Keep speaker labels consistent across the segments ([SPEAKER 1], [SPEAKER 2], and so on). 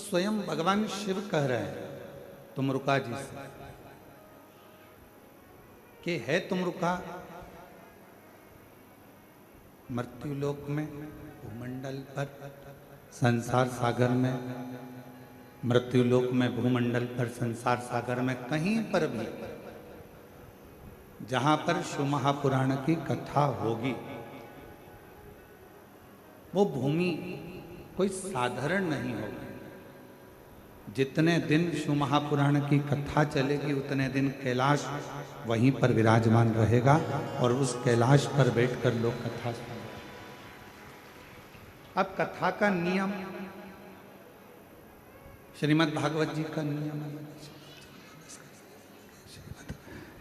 [SPEAKER 1] स्वयं भगवान शिव कह रहे हैं तुमरुका जी से कि है तुमरुका मृत्युलोक में, भूमंडल पर, संसार सागर में, मृत्युलोक में, भूमंडल पर, संसार सागर में, कहीं पर भी जहां पर शिव महापुराण की कथा होगी, वो भूमि कोई साधारण नहीं होगी। जितने दिन शिव महापुराण की कथा चलेगी उतने दिन कैलाश वहीं पर विराजमान रहेगा और उस कैलाश पर बैठकर लोग कथा सुनेंगे। अब कथा का नियम, श्रीमद् भागवत जी का नियम अलग है,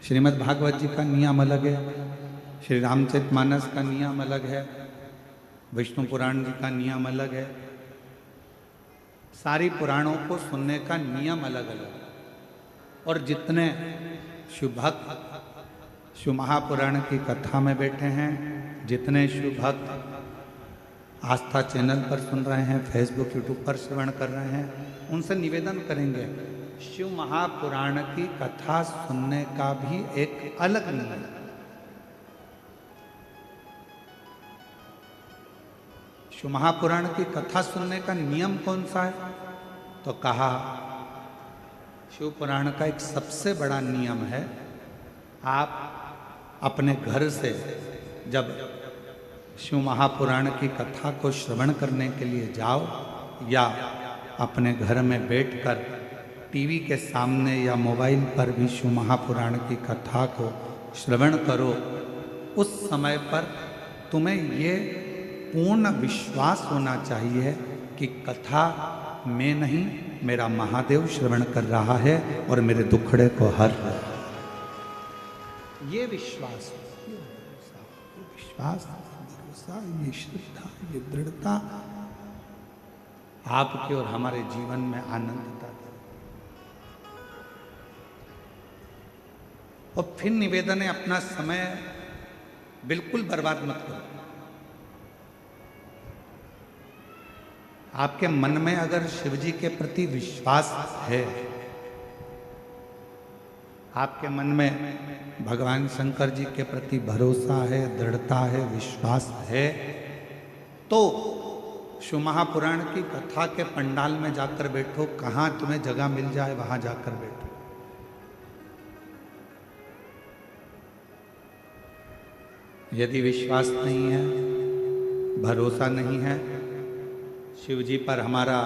[SPEAKER 1] श्रीमद् भागवत जी का नियम अलग है, श्री रामचरितमानस का नियम अलग है, विष्णु पुराण जी का नियम अलग है। सारी पुराणों को सुनने का नियम अलग अलग। और जितने शिव भक्त शिव महापुराण की कथा में बैठे हैं, जितने शिव भक्त आस्था चैनल पर सुन रहे हैं, फेसबुक यूट्यूब पर श्रवण कर रहे हैं, उनसे निवेदन करेंगे शिव महापुराण की कथा सुनने का भी एक अलग नियम है। शिव महापुराण की कथा सुनने का नियम कौन सा है? तो कहा शिव पुराण का एक सबसे बड़ा नियम है, आप अपने घर से जब शिव महापुराण की कथा को श्रवण करने के लिए जाओ या अपने घर में बैठकर टीवी के सामने या मोबाइल पर भी शिव महापुराण की कथा को श्रवण करो, उस समय पर तुम्हें ये पूर्ण विश्वास होना चाहिए कि कथा मैं नहीं, मेरा महादेव श्रवण कर रहा है और मेरे दुखड़े को हर रहा है। ये विश्वास, ये विश्वास, भरोसा, ये श्रद्धा, ये दृढ़ता आपके और हमारे जीवन में आनंद देता है। और फिर निवेदन है, अपना समय बिल्कुल बर्बाद मत करो। आपके मन में अगर शिव जी के प्रति विश्वास है, आपके मन में भगवान शंकर जी के प्रति भरोसा है, दृढ़ता है, विश्वास है, तो शिव महापुराण की कथा के पंडाल में जाकर बैठो, कहाँ तुम्हें जगह मिल जाए वहां जाकर बैठो। यदि विश्वास नहीं है, भरोसा नहीं है, शिव जी पर हमारा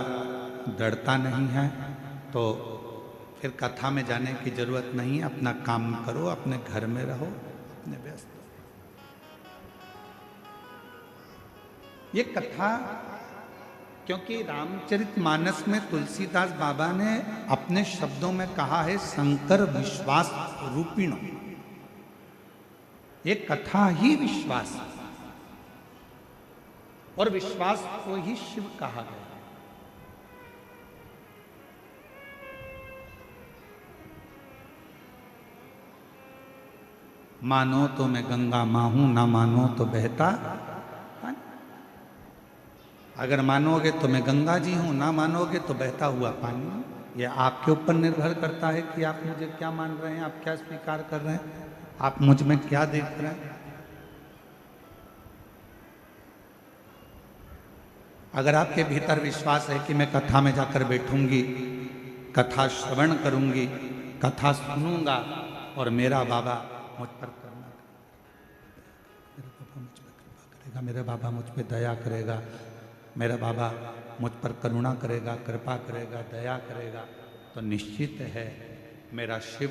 [SPEAKER 1] दृढ़ता नहीं है, तो फिर कथा में जाने की जरूरत नहीं है। अपना काम करो, अपने घर में रहो, अपने व्यस्त। ये कथा, क्योंकि रामचरितमानस में तुलसीदास बाबा ने अपने शब्दों में कहा है शंकर विश्वास रूपिणो। ये कथा ही विश्वास है और विश्वास को ही शिव कहा गया। मानो तो मैं गंगा मां हूं, ना मानो तो बहता। अगर मानोगे तो मैं गंगा जी हूं, ना मानोगे तो बहता हुआ पानी। यह आपके ऊपर निर्भर करता है कि आप मुझे क्या मान रहे हैं, आप क्या स्वीकार कर रहे हैं, आप मुझ में क्या देख रहे हैं। अगर आपके भीतर विश्वास है कि मैं कथा में जाकर बैठूंगी, कथा श्रवण करूंगी, कथा सुनूंगा और मेरा बाबा मुझ पर करुणा करेगा, मेरा बाबा मुझ पर दया करेगा, मेरा बाबा मुझ पर करुणा करेगा, कृपा करेगा, दया करेगा, तो निश्चित है मेरा शिव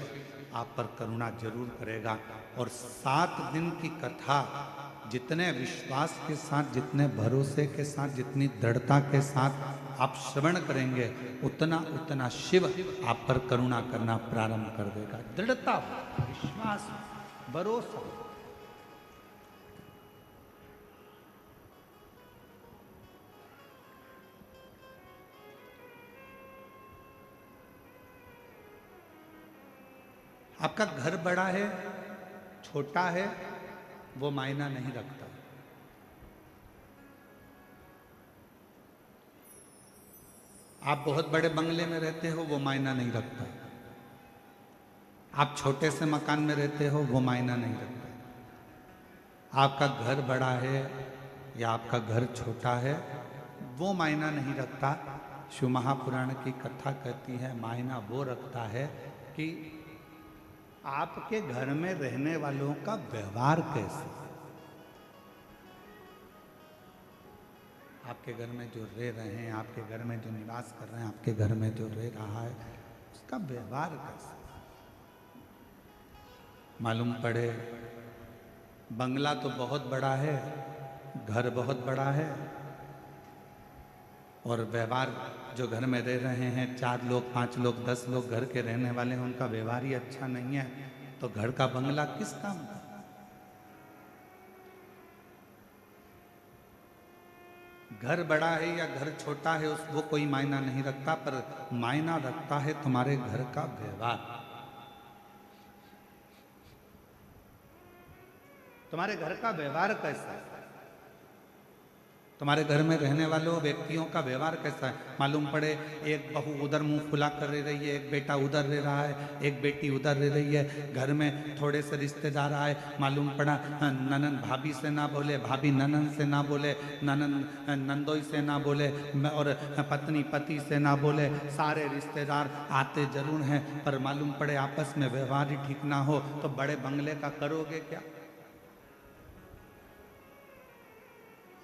[SPEAKER 1] आप पर करुणा जरूर करेगा। और 7 दिन की कथा जितने विश्वास के साथ, जितने भरोसे के साथ, जितनी दृढ़ता के साथ आप श्रवण करेंगे, उतना उतना शिव आप पर करुणा करना प्रारंभ कर देगा। दृढ़ता, विश्वास, भरोसा। आपका घर बड़ा है, छोटा है, वो मायना नहीं रखता। आप बहुत बड़े बंगले में रहते हो, वो मायना नहीं रखता। आप छोटे से मकान में रहते हो, वो मायना नहीं रखता। आपका घर बड़ा है या आपका घर छोटा है, वो मायना नहीं रखता। शिव महापुराण की कथा कहती है मायना वो रखता है कि आपके घर में रहने वालों का व्यवहार कैसे, आपके घर में जो रह रहे हैं, आपके घर में जो निवास कर रहे हैं, आपके घर में जो रह रहा है, उसका व्यवहार कैसे। मालूम पड़े बंगला तो बहुत बड़ा है, घर बहुत बड़ा है, और व्यवहार जो घर में रह रहे हैं 4 लोग, 5 लोग, 10 लोग घर के रहने वाले हैं, उनका व्यवहार ही अच्छा नहीं है, तो घर का बंगला किस काम का। घर बड़ा है या घर छोटा है वो कोई मायना नहीं रखता, पर मायना रखता है तुम्हारे घर का व्यवहार। तुम्हारे घर का व्यवहार कैसा है, तुम्हारे घर में रहने वालों व्यक्तियों का व्यवहार कैसा है। मालूम पड़े एक बहू उधर मुंह फुला कर रह रही है, एक बेटा उधर रह रहा है, एक बेटी उधर रह रही है, घर में थोड़े से रिश्तेदार आए, मालूम पड़ा ननन भाभी से ना बोले, भाभी ननन से ना बोले, ननन नंदोई से ना बोले, और पत्नी पति से ना बोले, सारे रिश्तेदार आते जरूर हैं, पर मालूम पड़े आपस में व्यवहार ही ठीक ना हो, तो बड़े बंगले का करोगे क्या।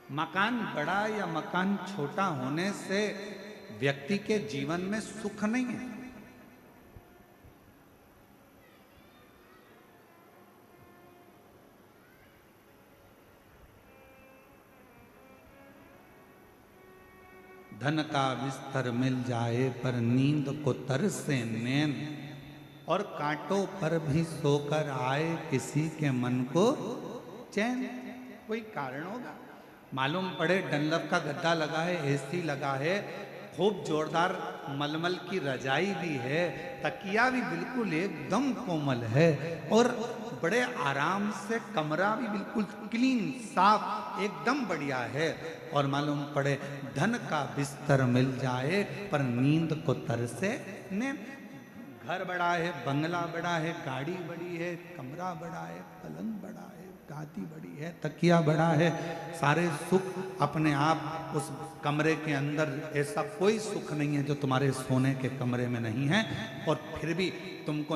[SPEAKER 1] मकान बड़ा या मकान छोटा होने से व्यक्ति के जीवन में सुख नहीं है। धन का बिस्तर मिल जाए पर नींद को तरसे नैन, और कांटों पर भी सोकर आए किसी के मन को चैन। कोई कारण होगा। मालूम पड़े डनलप का गद्दा लगा है, एसी लगा है, खूब जोरदार मलमल की रजाई भी है, तकिया भी बिल्कुल एकदम कोमल है, और बड़े आराम से कमरा भी बिल्कुल क्लीन साफ एकदम बढ़िया है, और मालूम पड़े धन का बिस्तर मिल जाए पर नींद को तरसे ने। घर बड़ा है, बंगला बड़ा है, गाड़ी बड़ी है, कमरा बड़ा है, पलंग बड़ा है, गादी बड़ी है, तकिया बड़ा है, सारे सुख अपने आप उस कमरे के अंदर। ऐसा कोई सुख नहीं है जो तुम्हारे सोने के कमरे में नहीं है, और फिर भी तुमको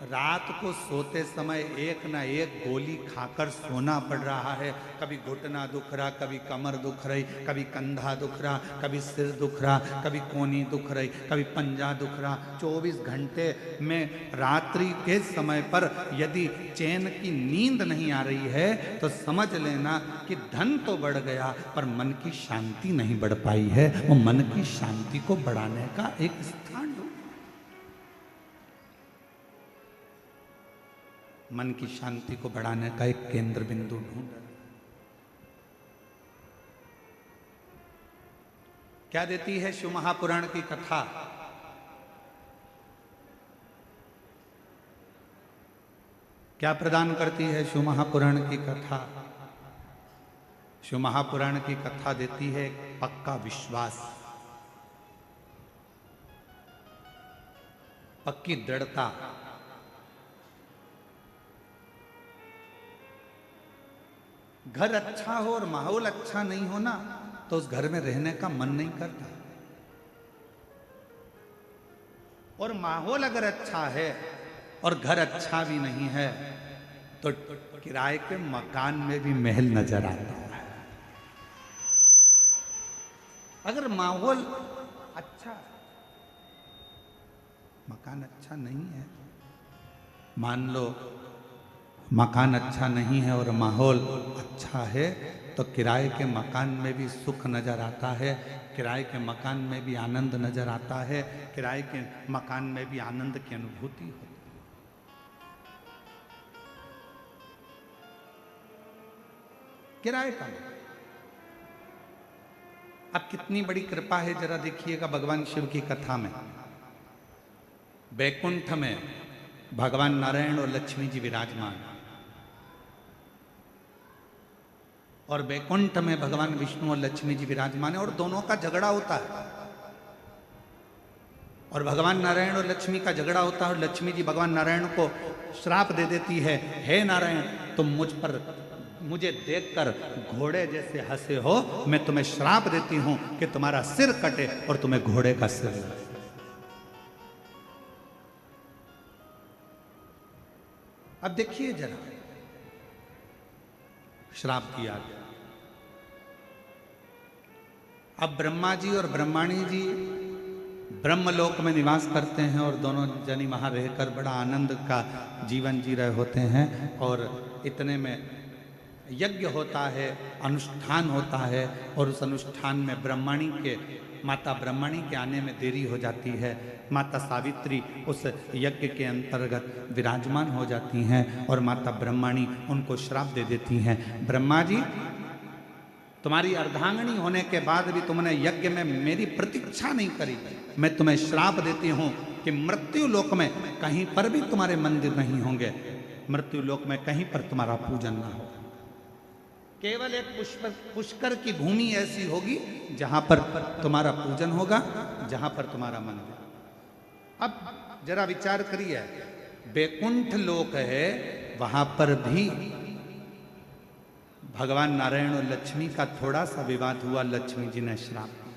[SPEAKER 1] रात को सोते समय एक ना एक गोली खाकर सोना पड़ रहा है। कभी घुटना दुख रहा, कभी कमर दुख रही, कभी कंधा दुख रहा, कभी सिर दुख रहा, कभी कोनी दुख रही, कभी पंजा दुख रहा। 24 घंटे में रात्रि के समय पर यदि चैन की नींद नहीं आ रही है तो समझ लेना कि धन तो बढ़ गया पर मन की शांति नहीं बढ़ पाई है। वो मन की शांति को बढ़ाने का एक स्थान ढूंढ, मन की शांति को बढ़ाने का एक केंद्र बिंदु ढूंढ। क्या देती है शिव महापुराण की कथा। क्या प्रदान करती है शिव महापुराण की कथा। शिव महापुराण की कथा देती है पक्का विश्वास, पक्की दृढ़ता। घर अच्छा हो और माहौल अच्छा नहीं हो ना तो उस घर में रहने का मन नहीं करता, और माहौल अगर अच्छा है और घर अच्छा भी नहीं है तो किराए के मकान में भी महल नजर आता है। अगर माहौल अच्छा, मकान अच्छा नहीं है, मान लो मकान अच्छा नहीं है और माहौल अच्छा है तो किराए के मकान में भी सुख नजर आता है, किराए के मकान में भी आनंद नजर आता है, किराए के मकान में भी आनंद की अनुभूति होती है। किराए का अब कितनी बड़ी कृपा है जरा देखिएगा भगवान शिव की कथा में। बैकुंठ में भगवान नारायण और लक्ष्मी जी विराजमान, और बैकुंठ में भगवान विष्णु और लक्ष्मी जी विराजमान है, और दोनों का झगड़ा होता है। और भगवान नारायण और लक्ष्मी का झगड़ा होता है और लक्ष्मी जी भगवान नारायण को श्राप दे देती है, हे नारायण तुम मुझे देखकर घोड़े जैसे हंसे हो, मैं तुम्हें श्राप देती हूं कि तुम्हारा सिर कटे और तुम्हें घोड़े का सिर लगे। अब देखिए जरा, श्राप दिया गया। अब ब्रह्मा जी और ब्रह्माणी जी ब्रह्मलोक में निवास करते हैं और दोनों जनी वहां रहकर बड़ा आनंद का जीवन जी रहे होते हैं। और इतने में यज्ञ होता है, अनुष्ठान होता है, और उस अनुष्ठान में माता ब्रह्मणी के आने में देरी हो जाती है। माता सावित्री उस यज्ञ के अंतर्गत विराजमान हो जाती हैं और माता ब्रह्मणी उनको श्राप दे देती हैं, ब्रह्मा जी तुम्हारी अर्धांगिनी होने के बाद भी तुमने यज्ञ में मेरी प्रतीक्षा नहीं करी, मैं तुम्हें श्राप देती हूं कि मृत्यु लोक में कहीं पर भी तुम्हारे मंदिर नहीं होंगे, मृत्यु लोक में कहीं पर तुम्हारा पूजन ना हो, केवल एक पुष्कर की भूमि ऐसी होगी जहां पर तुम्हारा पूजन होगा, जहां पर तुम्हारा मंदिर। अब जरा विचार करिए, बैकुंठ लोक है, वहां पर भी भगवान नारायण और लक्ष्मी का थोड़ा सा विवाद हुआ, लक्ष्मी जी ने श्राप दिया।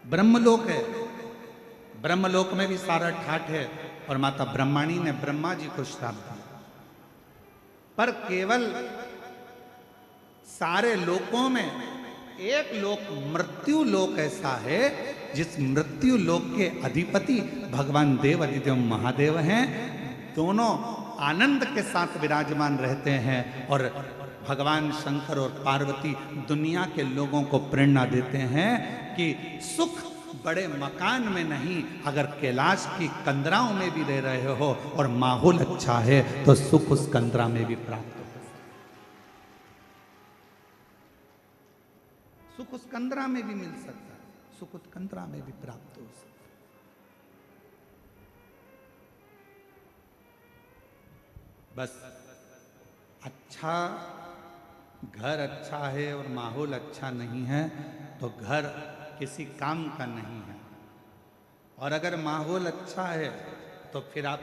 [SPEAKER 1] ब्रह्मलोक है, ब्रह्मलोक में भी सारा ठाठ है और माता ब्रह्मणी ने ब्रह्मा जी को श्राप दिया। पर केवल सारे लोकों में एक लोक मृत्यु लोक ऐसा है जिस मृत्यु लोक के अधिपति भगवान देव अधिदेव महादेव हैं, दोनों आनंद के साथ विराजमान रहते हैं और भगवान शंकर और पार्वती दुनिया के लोगों को प्रेरणा देते हैं कि सुख बड़े मकान में नहीं, अगर कैलाश की कंदराओं में भी रह रहे हो और माहौल अच्छा है तो सुख उस कंदरा में भी प्राप्त हो सकता है, सुख उस कंदरा में भी मिल सकता है, सुख उस कंदरा में भी प्राप्त हो सकता है। बस अच्छा घर अच्छा है और माहौल अच्छा नहीं है तो घर किसी काम का नहीं है, और अगर माहौल अच्छा है तो फिर आप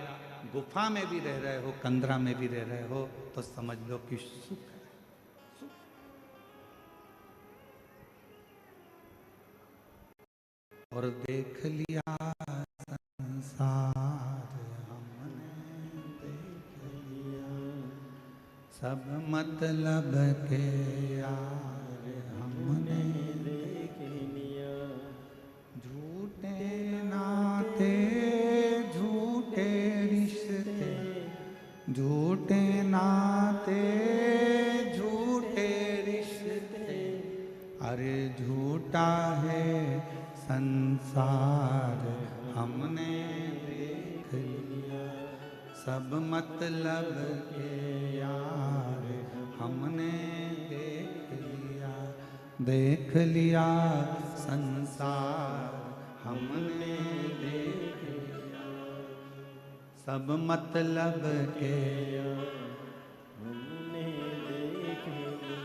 [SPEAKER 1] गुफा में भी रह रहे हो, कंदरा में भी रह रहे हो, तो समझ लो कि सुख है, सुख। और देख लिया संसार हमने, देख लिया सब मतलब के यार हमने, देख लिया झूठे नाते झूठे रिश्ते, झूठे नाते झूठे रिश्ते, अरे झूठा है संसार हमने देख लिया सब मतलब के यार हमने देख लिया, देख लिया संसार हमने देख लिया सब मतलब के यार हमने देख लिया।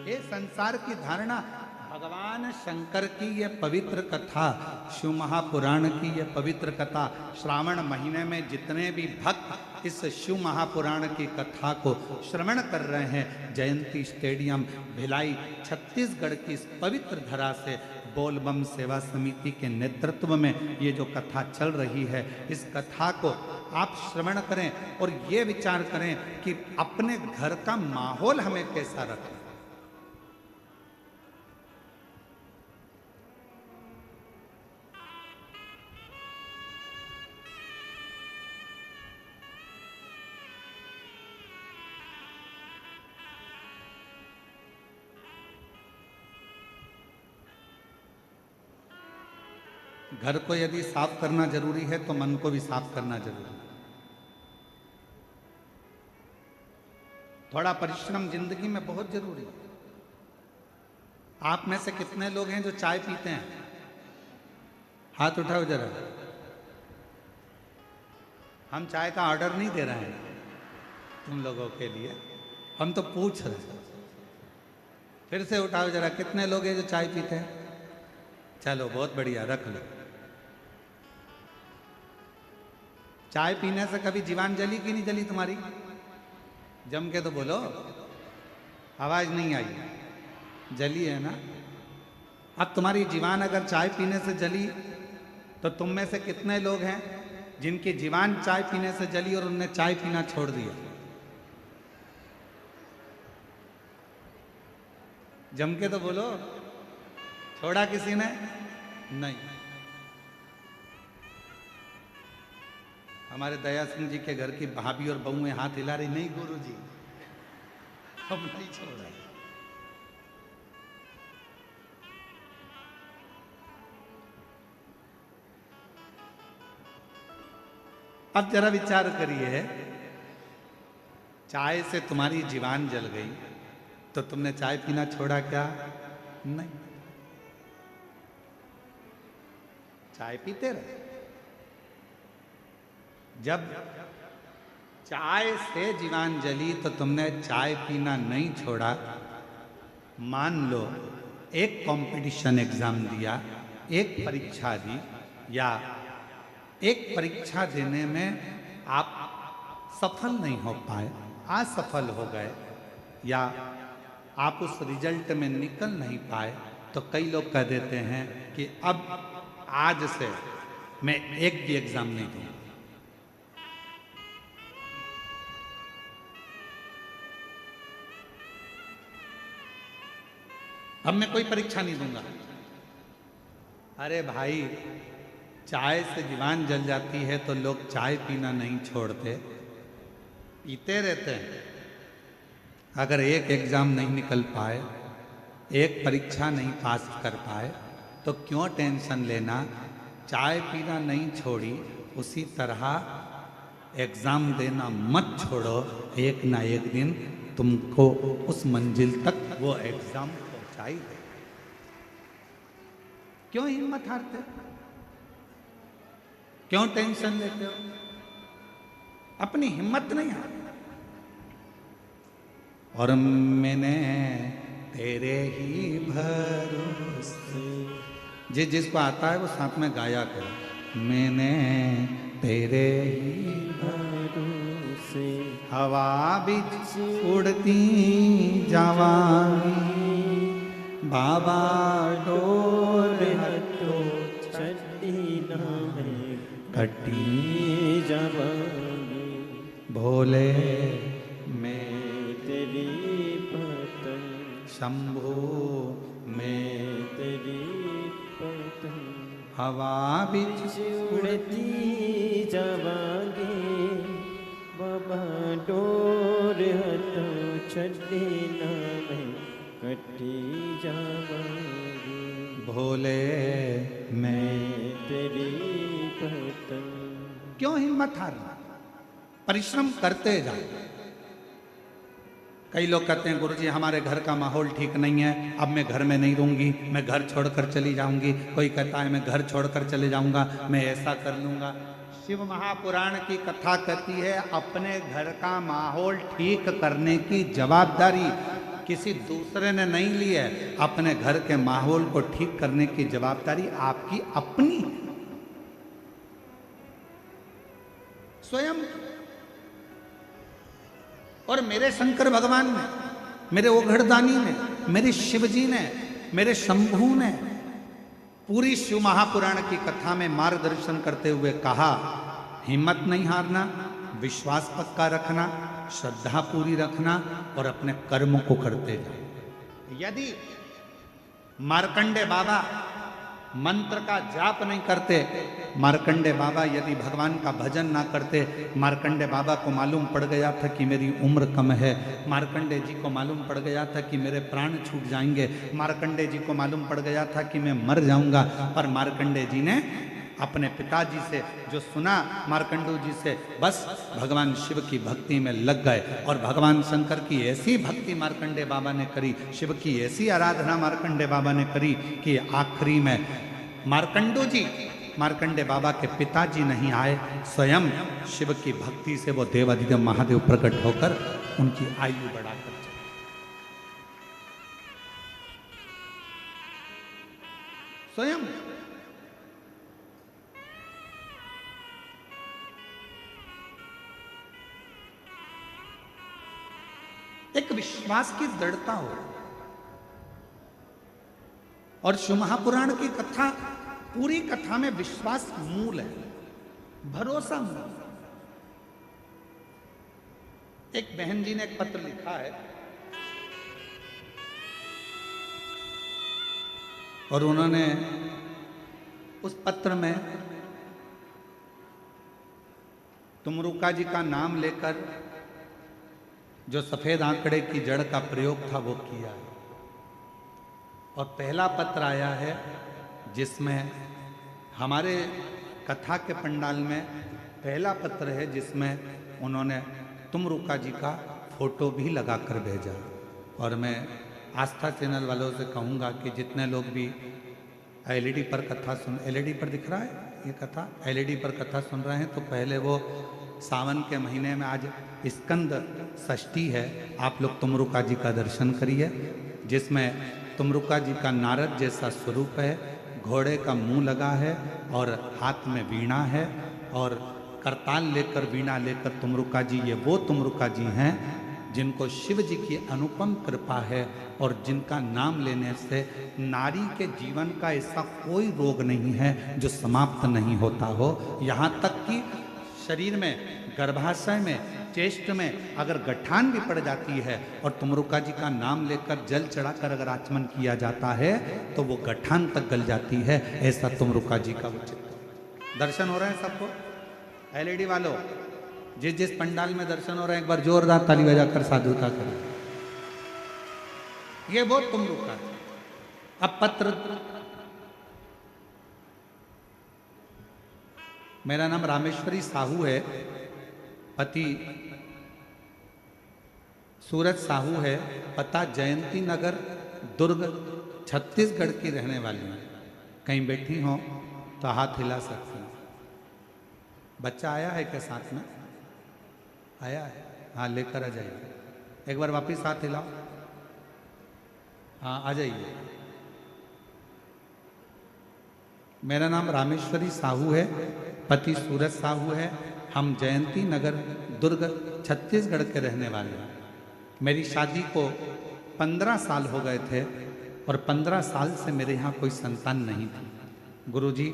[SPEAKER 1] ये संसार की धारणा भगवान शंकर की ये पवित्र कथा, शिव महापुराण की ये पवित्र कथा, श्रावण महीने में जितने भी भक्त इस शिव महापुराण की कथा को श्रवण कर रहे हैं, जयंती स्टेडियम भिलाई छत्तीसगढ़ की इस पवित्र धरा से बोलबम सेवा समिति के नेतृत्व में ये जो कथा चल रही है, इस कथा को आप श्रवण करें और ये विचार करें कि अपने घर का माहौल हमें कैसा रखें। घर को यदि साफ करना जरूरी है तो मन को भी साफ करना जरूरी है। थोड़ा परिश्रम जिंदगी में बहुत जरूरी है। आप में से कितने लोग हैं जो चाय पीते हैं? हाथ उठाओ जरा। हम चाय का ऑर्डर नहीं दे रहे हैं तुम लोगों के लिए, हम तो पूछ रहे हैं। फिर से उठाओ जरा, कितने लोग हैं जो चाय पीते हैं? चलो बहुत बढ़िया, रख लो। चाय पीने से कभी जीवान जली कि नहीं जली तुम्हारी? जम के तो बोलो, आवाज नहीं आई। जली है ना? अब तुम्हारी जीवान अगर चाय पीने से जली तो तुम में से कितने लोग हैं जिनकी जीवान चाय पीने से जली और उनने चाय पीना छोड़ दिया? जम के तो बोलो, छोड़ा किसी ने? नहीं। हमारे दया सिंह जी के घर की भाभी और बहुएं हाथ हिला रही, नहीं गुरुजी हम नहीं छोड़ा। अब जरा विचार करिए, चाय से तुम्हारी जीवान जल गई तो तुमने चाय पीना छोड़ा क्या? नहीं, चाय पीते रहे। जब चाय से जीवान जली तो तुमने चाय पीना नहीं छोड़ा। मान लो एक कंपटीशन एग्जाम दिया, एक परीक्षा दी, या एक परीक्षा देने में आप सफल नहीं हो पाए, असफल हो गए, या आप उस रिजल्ट में निकल नहीं पाए, तो कई लोग कह देते हैं कि अब आज से मैं एक भी एग्जाम नहीं दूंगा। अब मैं कोई परीक्षा नहीं दूंगा। अरे भाई, चाय से जीवान जल जाती है तो लोग चाय पीना नहीं छोड़ते, पीते रहते हैं। अगर एक एग्जाम नहीं निकल पाए, एक परीक्षा नहीं पास कर पाए, तो क्यों टेंशन लेना? चाय पीना नहीं छोड़ी, उसी तरह एग्जाम देना मत छोड़ो। एक ना एक दिन तुमको उस मंजिल तक वो एग्जाम पहुंचाई दे। क्यों हिम्मत हारते हो? क्यों टेंशन लेते हो? अपनी हिम्मत नहीं हार। और मैंने तेरे ही भरोसे, जिसको आता है वो साथ में गाया करो। मैंने तेरे ही भरोसे हवा बिच उड़ती जावांगी, बाबा डोर हटो छड़ी नामे कटी जावांगी, भोले मैं तेरी पतन, शंभू मैं तेरी पतन, हवा बिच उड़ती जावांगी, बाबा डोर हटो छड़ी नामे कटी जावांगी, भोले मैं तेरी पतन। क्यों हिम्मत हारना? परिश्रम करते जाओ। कई लोग कहते हैं गुरुजी हमारे घर का माहौल ठीक नहीं है, अब मैं घर में नहीं रहूंगी, मैं घर छोड़कर चली जाऊंगी। कोई कहता है मैं घर छोड़कर चले जाऊंगा, मैं ऐसा कर लूंगा। शिव महापुराण की कथा कहती है अपने घर का माहौल ठीक करने की जवाबदारी किसी दूसरे ने नहीं ली है। अपने घर के माहौल को ठीक करने की जवाबदारी आपकी अपनी स्वयं। और मेरे शंकर भगवान ने, मेरे ओघड़दानी ने, मेरे शिवजी ने, मेरे शंभू ने पूरी शिव महापुराण की कथा में मार्गदर्शन करते हुए कहा, हिम्मत नहीं हारना, विश्वास पक्का रखना, श्रद्धा पूरी रखना और अपने कर्म को करते जाओ। यदि मार्कंडे बाबा मंत्र का जाप नहीं करते, मार्कंडे बाबा यदि भगवान का भजन ना करते, मार्कंडे बाबा को मालूम पड़ गया था कि मेरी उम्र कम है, मार्कंडे जी को मालूम पड़ गया था कि मेरे प्राण छूट जाएंगे, मार्कंडे जी को मालूम पड़ गया था कि मैं मर जाऊंगा, पर मार्कंडे जी ने अपने पिताजी से जो सुना, मार्कंडू जी से, बस भगवान शिव की भक्ति में लग गए। और भगवान शंकर की ऐसी भक्ति मार्कंडे बाबा ने करी, शिव की ऐसी आराधना मार्कंडे बाबा ने करी कि आखिरी में मार्कंडू जी, मार्कंडे बाबा के पिताजी नहीं आए, स्वयं शिव की भक्ति से वो देवाधिदेव महादेव प्रकट होकर उनकी आयु बढ़ाकर चले। स्वयं एक विश्वास की दृढ़ता हो। और शिव महापुराण की कथा, पूरी कथा में विश्वास मूल है, भरोसा मूल। एक बहन जी ने एक पत्र लिखा है और उन्होंने उस पत्र में तुमरुका जी का नाम लेकर जो सफेद आंकड़े की जड़ का प्रयोग था वो किया है। और पहला पत्र आया है जिसमें हमारे कथा के पंडाल में पहला पत्र है जिसमें उन्होंने तुमरुका जी का फोटो भी लगाकर भेजा। और मैं आस्था चैनल वालों से कहूँगा कि जितने लोग भी एलईडी पर कथा सुन, एलईडी पर दिख रहा है ये कथा, एलईडी पर कथा सुन रहे हैं तो पहले वो सावन के महीने में आज स्कंद षष्ठी है, आप लोग तुमरुका जी का दर्शन करिए, जिसमें तुमरुका जी का नारद जैसा स्वरूप है, घोड़े का मुंह लगा है और हाथ में वीणा है और करताल लेकर वीणा लेकर तुमरुका जी, ये वो तुमरुका जी हैं जिनको शिव जी की अनुपम कृपा है और जिनका नाम लेने से नारी के जीवन का ऐसा कोई रोग नहीं है जो समाप्त नहीं होता हो। यहाँ तक कि शरीर में, गर्भाशय में, चेस्ट में अगर गठान भी पड़ जाती है और तुमरुका जी का नाम लेकर जल चढ़ाकर अगर आचमन किया जाता है तो वो गठान तक गल जाती है। ऐसा तुमरुका जी का उचित दर्शन हो रहे हैं सबको। एलईडी वालों, जिस जिस पंडाल में दर्शन हो रहे हैं एक बार जोरदार ताली बजाकर साधुता करें। ये वो तुमरुका। अब पत्र, मेरा नाम रामेश्वरी साहू है, पति सूरज साहू है, पता जयंती नगर दुर्ग छत्तीसगढ़ की रहने वाली है। कहीं बैठी हो तो हाथ हिला सकती हैं। बच्चा आया है क्या साथ में? आया है? हाँ, लेकर आ जाइए। एक बार वापिस हाथ हिलाओ। हाँ, आ जाइए। मेरा नाम रामेश्वरी साहू है, पति सूरज साहू है, हम जयंती नगर दुर्ग छत्तीसगढ़ के रहने वाले हैं। मेरी शादी को 15 साल हो गए थे और 15 साल से मेरे यहाँ कोई संतान नहीं थी। गुरुजी,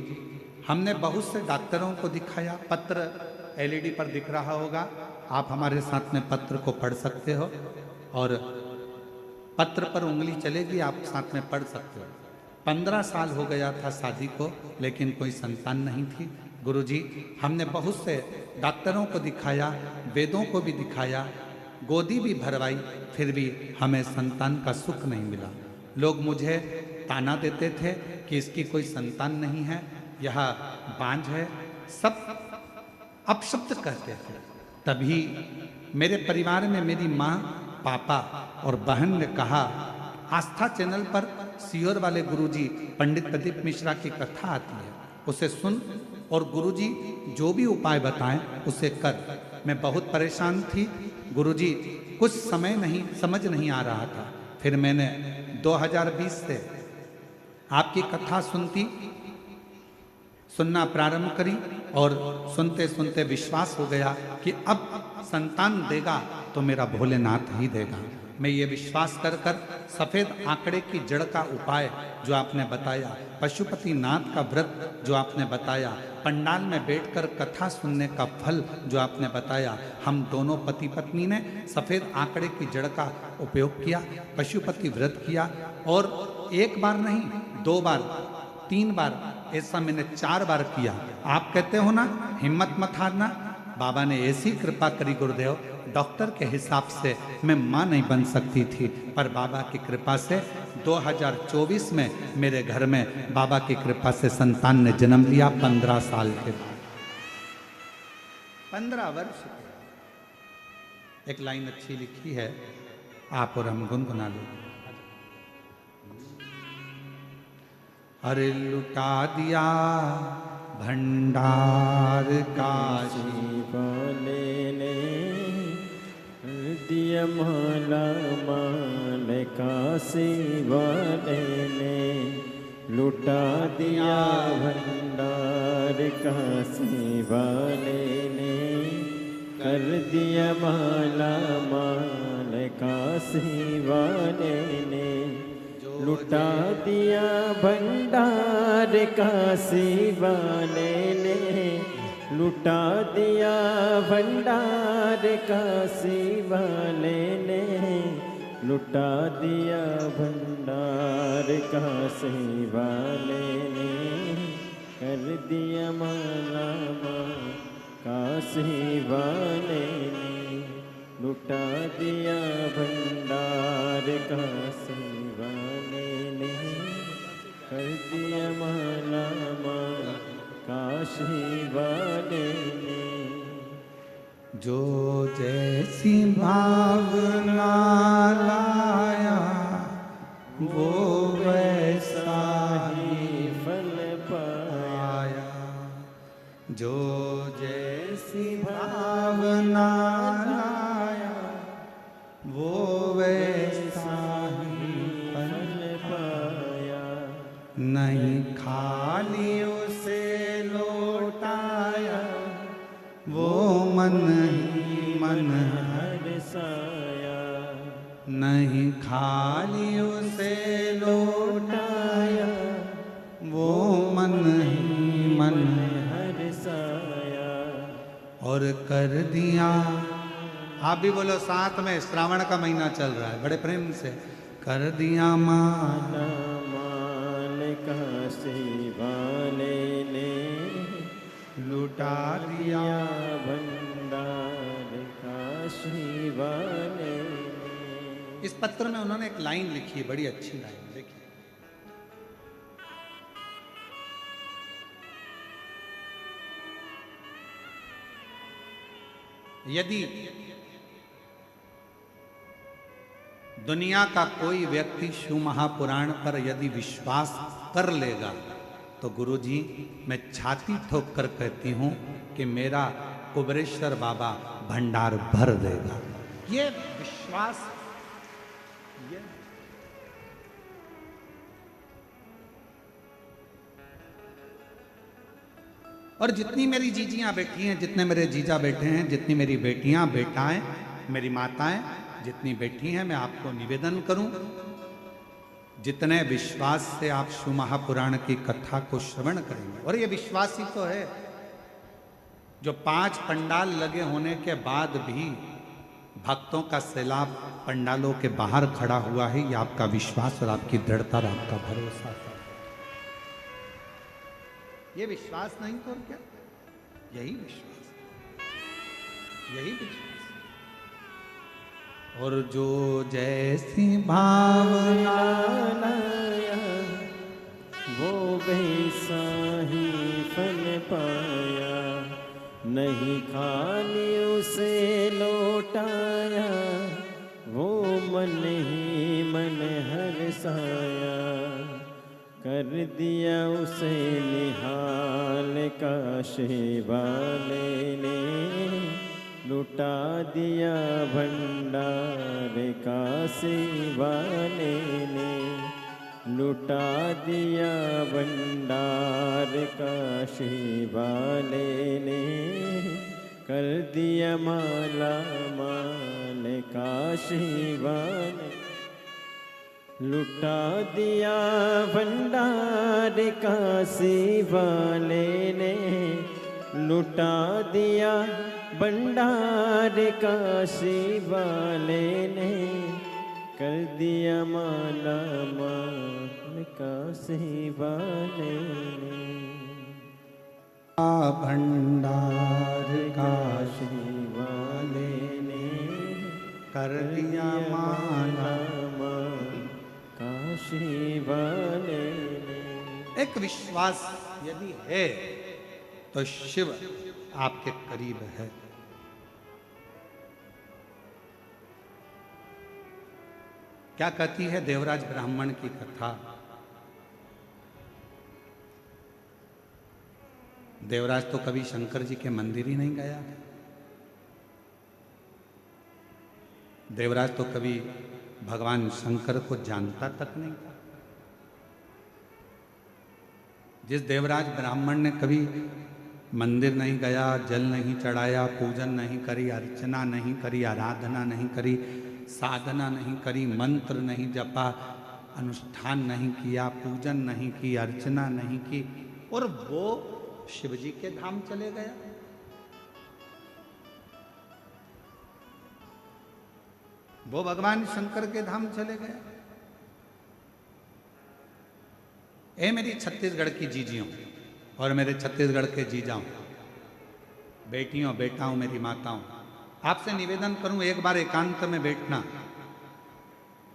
[SPEAKER 1] हमने बहुत से डॉक्टरों को दिखाया, पत्र एलईडी पर दिख रहा होगा, आप हमारे साथ में पत्र को पढ़ सकते हो और पत्र पर उंगली चलेगी, आप साथ में पढ़ सकते हो। 15 साल हो गया था शादी को लेकिन कोई संतान नहीं थी। गुरुजी, हमने बहुत से डॉक्टरों को दिखाया, वेदों को भी दिखाया, गोदी भी भरवाई, फिर भी हमें संतान का सुख नहीं मिला। लोग मुझे ताना देते थे कि इसकी कोई संतान नहीं है, यह बांझ है, सब अपशब्द कहते थे। तभी मेरे परिवार में मेरी माँ, पापा और बहन ने कहा, आस्था चैनल पर सीहोर वाले गुरुजी पंडित प्रदीप मिश्रा की कथा आती है, उसे सुन और गुरुजी जो भी उपाय बताएं उसे कर। मैं बहुत परेशान थी गुरुजी, कुछ समय नहीं समझ नहीं आ रहा था। फिर मैंने 2020 से आपकी कथा सुनना प्रारंभ करी और सुनते सुनते विश्वास हो गया कि अब संतान देगा तो मेरा भोलेनाथ ही देगा। मैं ये विश्वास कर कर सफ़ेद आंकड़े की जड़ का उपाय जो आपने बताया, पशुपति नाथ का व्रत जो आपने बताया, पंडाल में बैठकर कथा सुनने का फल जो आपने बताया, हम दोनों पति पत्नी ने सफ़ेद आंकड़े की जड़ का उपयोग किया, पशुपति व्रत किया और एक बार नहीं, 2 बार, 3 बार, ऐसा मैंने 4 बार किया। आप कहते हो ना हिम्मत मत हारना, बाबा ने ऐसी कृपा करी गुरुदेव, डॉक्टर के हिसाब से मैं माँ नहीं बन सकती थी, पर बाबा की कृपा से 2024 में मेरे घर में बाबा की कृपा से संतान ने जन्म लिया 15 साल के बाद। 15 वर्ष। एक लाइन अच्छी लिखी है, आप और हम गुनगुना लो। अरे लुटा दिया भंडार काशी
[SPEAKER 2] वाले ने, दिया माला मान काशी वाले ने, लुटा दिया भंडार काशी वाले ने, कर दिया माला मान काशी वाले ने लुटा दिया भंडार काशी वाले ने लुटा दिया भंडार काशी वाले ने लुटा दिया भंडार काशी वाले ने कर दिया माला माँ काशी वाले ने लुटा दिया भंडार काशी वाले ने कर दिया माला माँ काशी वाले ने
[SPEAKER 1] जो जैसी भावना लाया वो वैसा ही
[SPEAKER 2] फल
[SPEAKER 1] पाया। जो जैसी भावना लाया वो वैसा ही
[SPEAKER 2] फल पाया
[SPEAKER 1] नहीं खाली उसे लौटाया वो मन ही मन
[SPEAKER 2] हरसाया
[SPEAKER 1] नहीं खाली उसे लौटाया वो मन ही मन
[SPEAKER 2] हरसाया
[SPEAKER 1] और कर दिया। आप भी बोलो साथ में, श्रावण का महीना चल रहा है, बड़े प्रेम से कर दिया मान
[SPEAKER 2] माल काशी वाले ने
[SPEAKER 1] लुटा दिया।
[SPEAKER 2] भंडार काशी वाले ने।
[SPEAKER 1] इस पत्र में उन्होंने एक लाइन लिखी है, बड़ी अच्छी लाइन, देखिए। यदि दुनिया का कोई व्यक्ति शिव महापुराण पर यदि विश्वास कर लेगा तो गुरुजी मैं छाती ठोक कर कहती हूं कि मेरा कुबरेश्वर बाबा भंडार भर देगा। ये विश्वास, ये और जितनी मेरी जीजियां बैठी हैं, जितने मेरे जीजा बैठे हैं, जितनी मेरी बेटियां बेटाएं, मेरी माताएं जितनी बैठी हैं, मैं आपको निवेदन करूं, जितने विश्वास से आप शिव महापुराण की कथा को श्रवण करेंगे, और ये विश्वास ही तो है जो 5 पंडाल लगे होने के बाद भी भक्तों का सैलाब पंडालों के बाहर खड़ा हुआ है, ये आपका विश्वास और आपकी दृढ़ता और आपका भरोसा है। ये विश्वास नहीं तो और क्या, यही विश्वास, यही विश्वास। और जो जैसी भावना
[SPEAKER 2] लाया वो वैसा ही फल पाया नहीं खाली उसे लौटाया वो मन ही मन हरसाया कर दिया उसे निहाल काशी वाले ने लुटा दिया भंडार काशी वाले ने लुटा दिया भंडार काशी वाले ने कर दिया माला माल काशी वाले लुटा दिया भंडार काशी वाले ने लुटा दिया भंडार काशी वाले ने कर दिया माला माल काशी वाले ने
[SPEAKER 1] भंडार काशी
[SPEAKER 2] वाले ने
[SPEAKER 1] कर दिया माला
[SPEAKER 2] माल काशी वाले ने।
[SPEAKER 1] एक विश्वास यदि है तो शिव आपके करीब है। क्या कहती है देवराज ब्राह्मण की कथा। देवराज तो कभी शंकर जी के मंदिर ही नहीं गया। देवराज तो कभी भगवान शंकर को जानता तक नहीं था। जिस देवराज ब्राह्मण ने कभी मंदिर नहीं गया, जल नहीं चढ़ाया, पूजन नहीं करी, अर्चना नहीं करी, आराधना नहीं करी, साधना नहीं करी, मंत्र नहीं जपा, अनुष्ठान नहीं किया, पूजन नहीं की, अर्चना नहीं की, और वो शिव जी के धाम चले गया। वो भगवान शंकर के धाम चले गया। ए मेरी छत्तीसगढ़ की जीजियों और मेरे छत्तीसगढ़ के जीजाओं, बेटियों, बेटाओं, मेरी माताओं, आपसे निवेदन करूं, एक बार एकांत में बैठना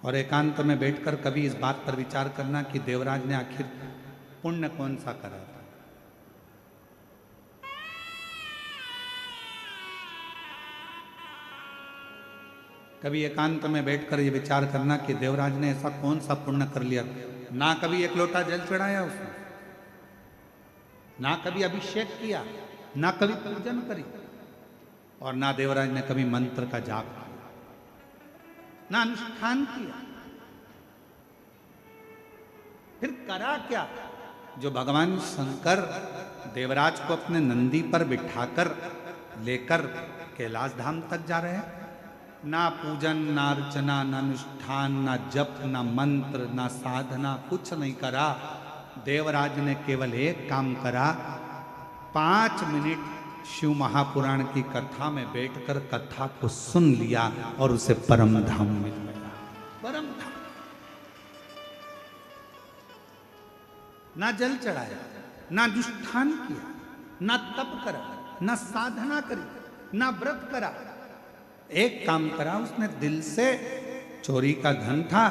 [SPEAKER 1] और एकांत में बैठकर कभी इस बात पर विचार करना कि देवराज ने आखिर पुण्य कौन सा करा था। कभी एकांत में बैठकर ये विचार करना कि देवराज ने ऐसा कौन सा पुण्य कर लिया। ना कभी एक लोटा जल चढ़ाया उसने, ना कभी अभिषेक किया, ना कभी पूजन करी, और ना देवराज ने कभी मंत्र का जाप किया, ना अनुष्ठान किया। फिर करा क्या? जो भगवान शंकर देवराज को अपने नंदी पर बिठाकर लेकर कैलाश धाम तक जा रहे हैं, ना पूजन, ना अर्चना, ना अनुष्ठान, ना जप, ना मंत्र, ना साधना, कुछ नहीं करा। देवराज ने केवल एक काम करा, 5 मिनट शिव महापुराण की कथा में बैठकर कथा को सुन लिया और उसे परम धाम मिल गया। परम धाम। ना जल चढ़ाया, ना अनुष्ठान किया, ना तप करा, ना साधना करी, ना व्रत करा। एक काम करा उसने, दिल से, चोरी का धन था,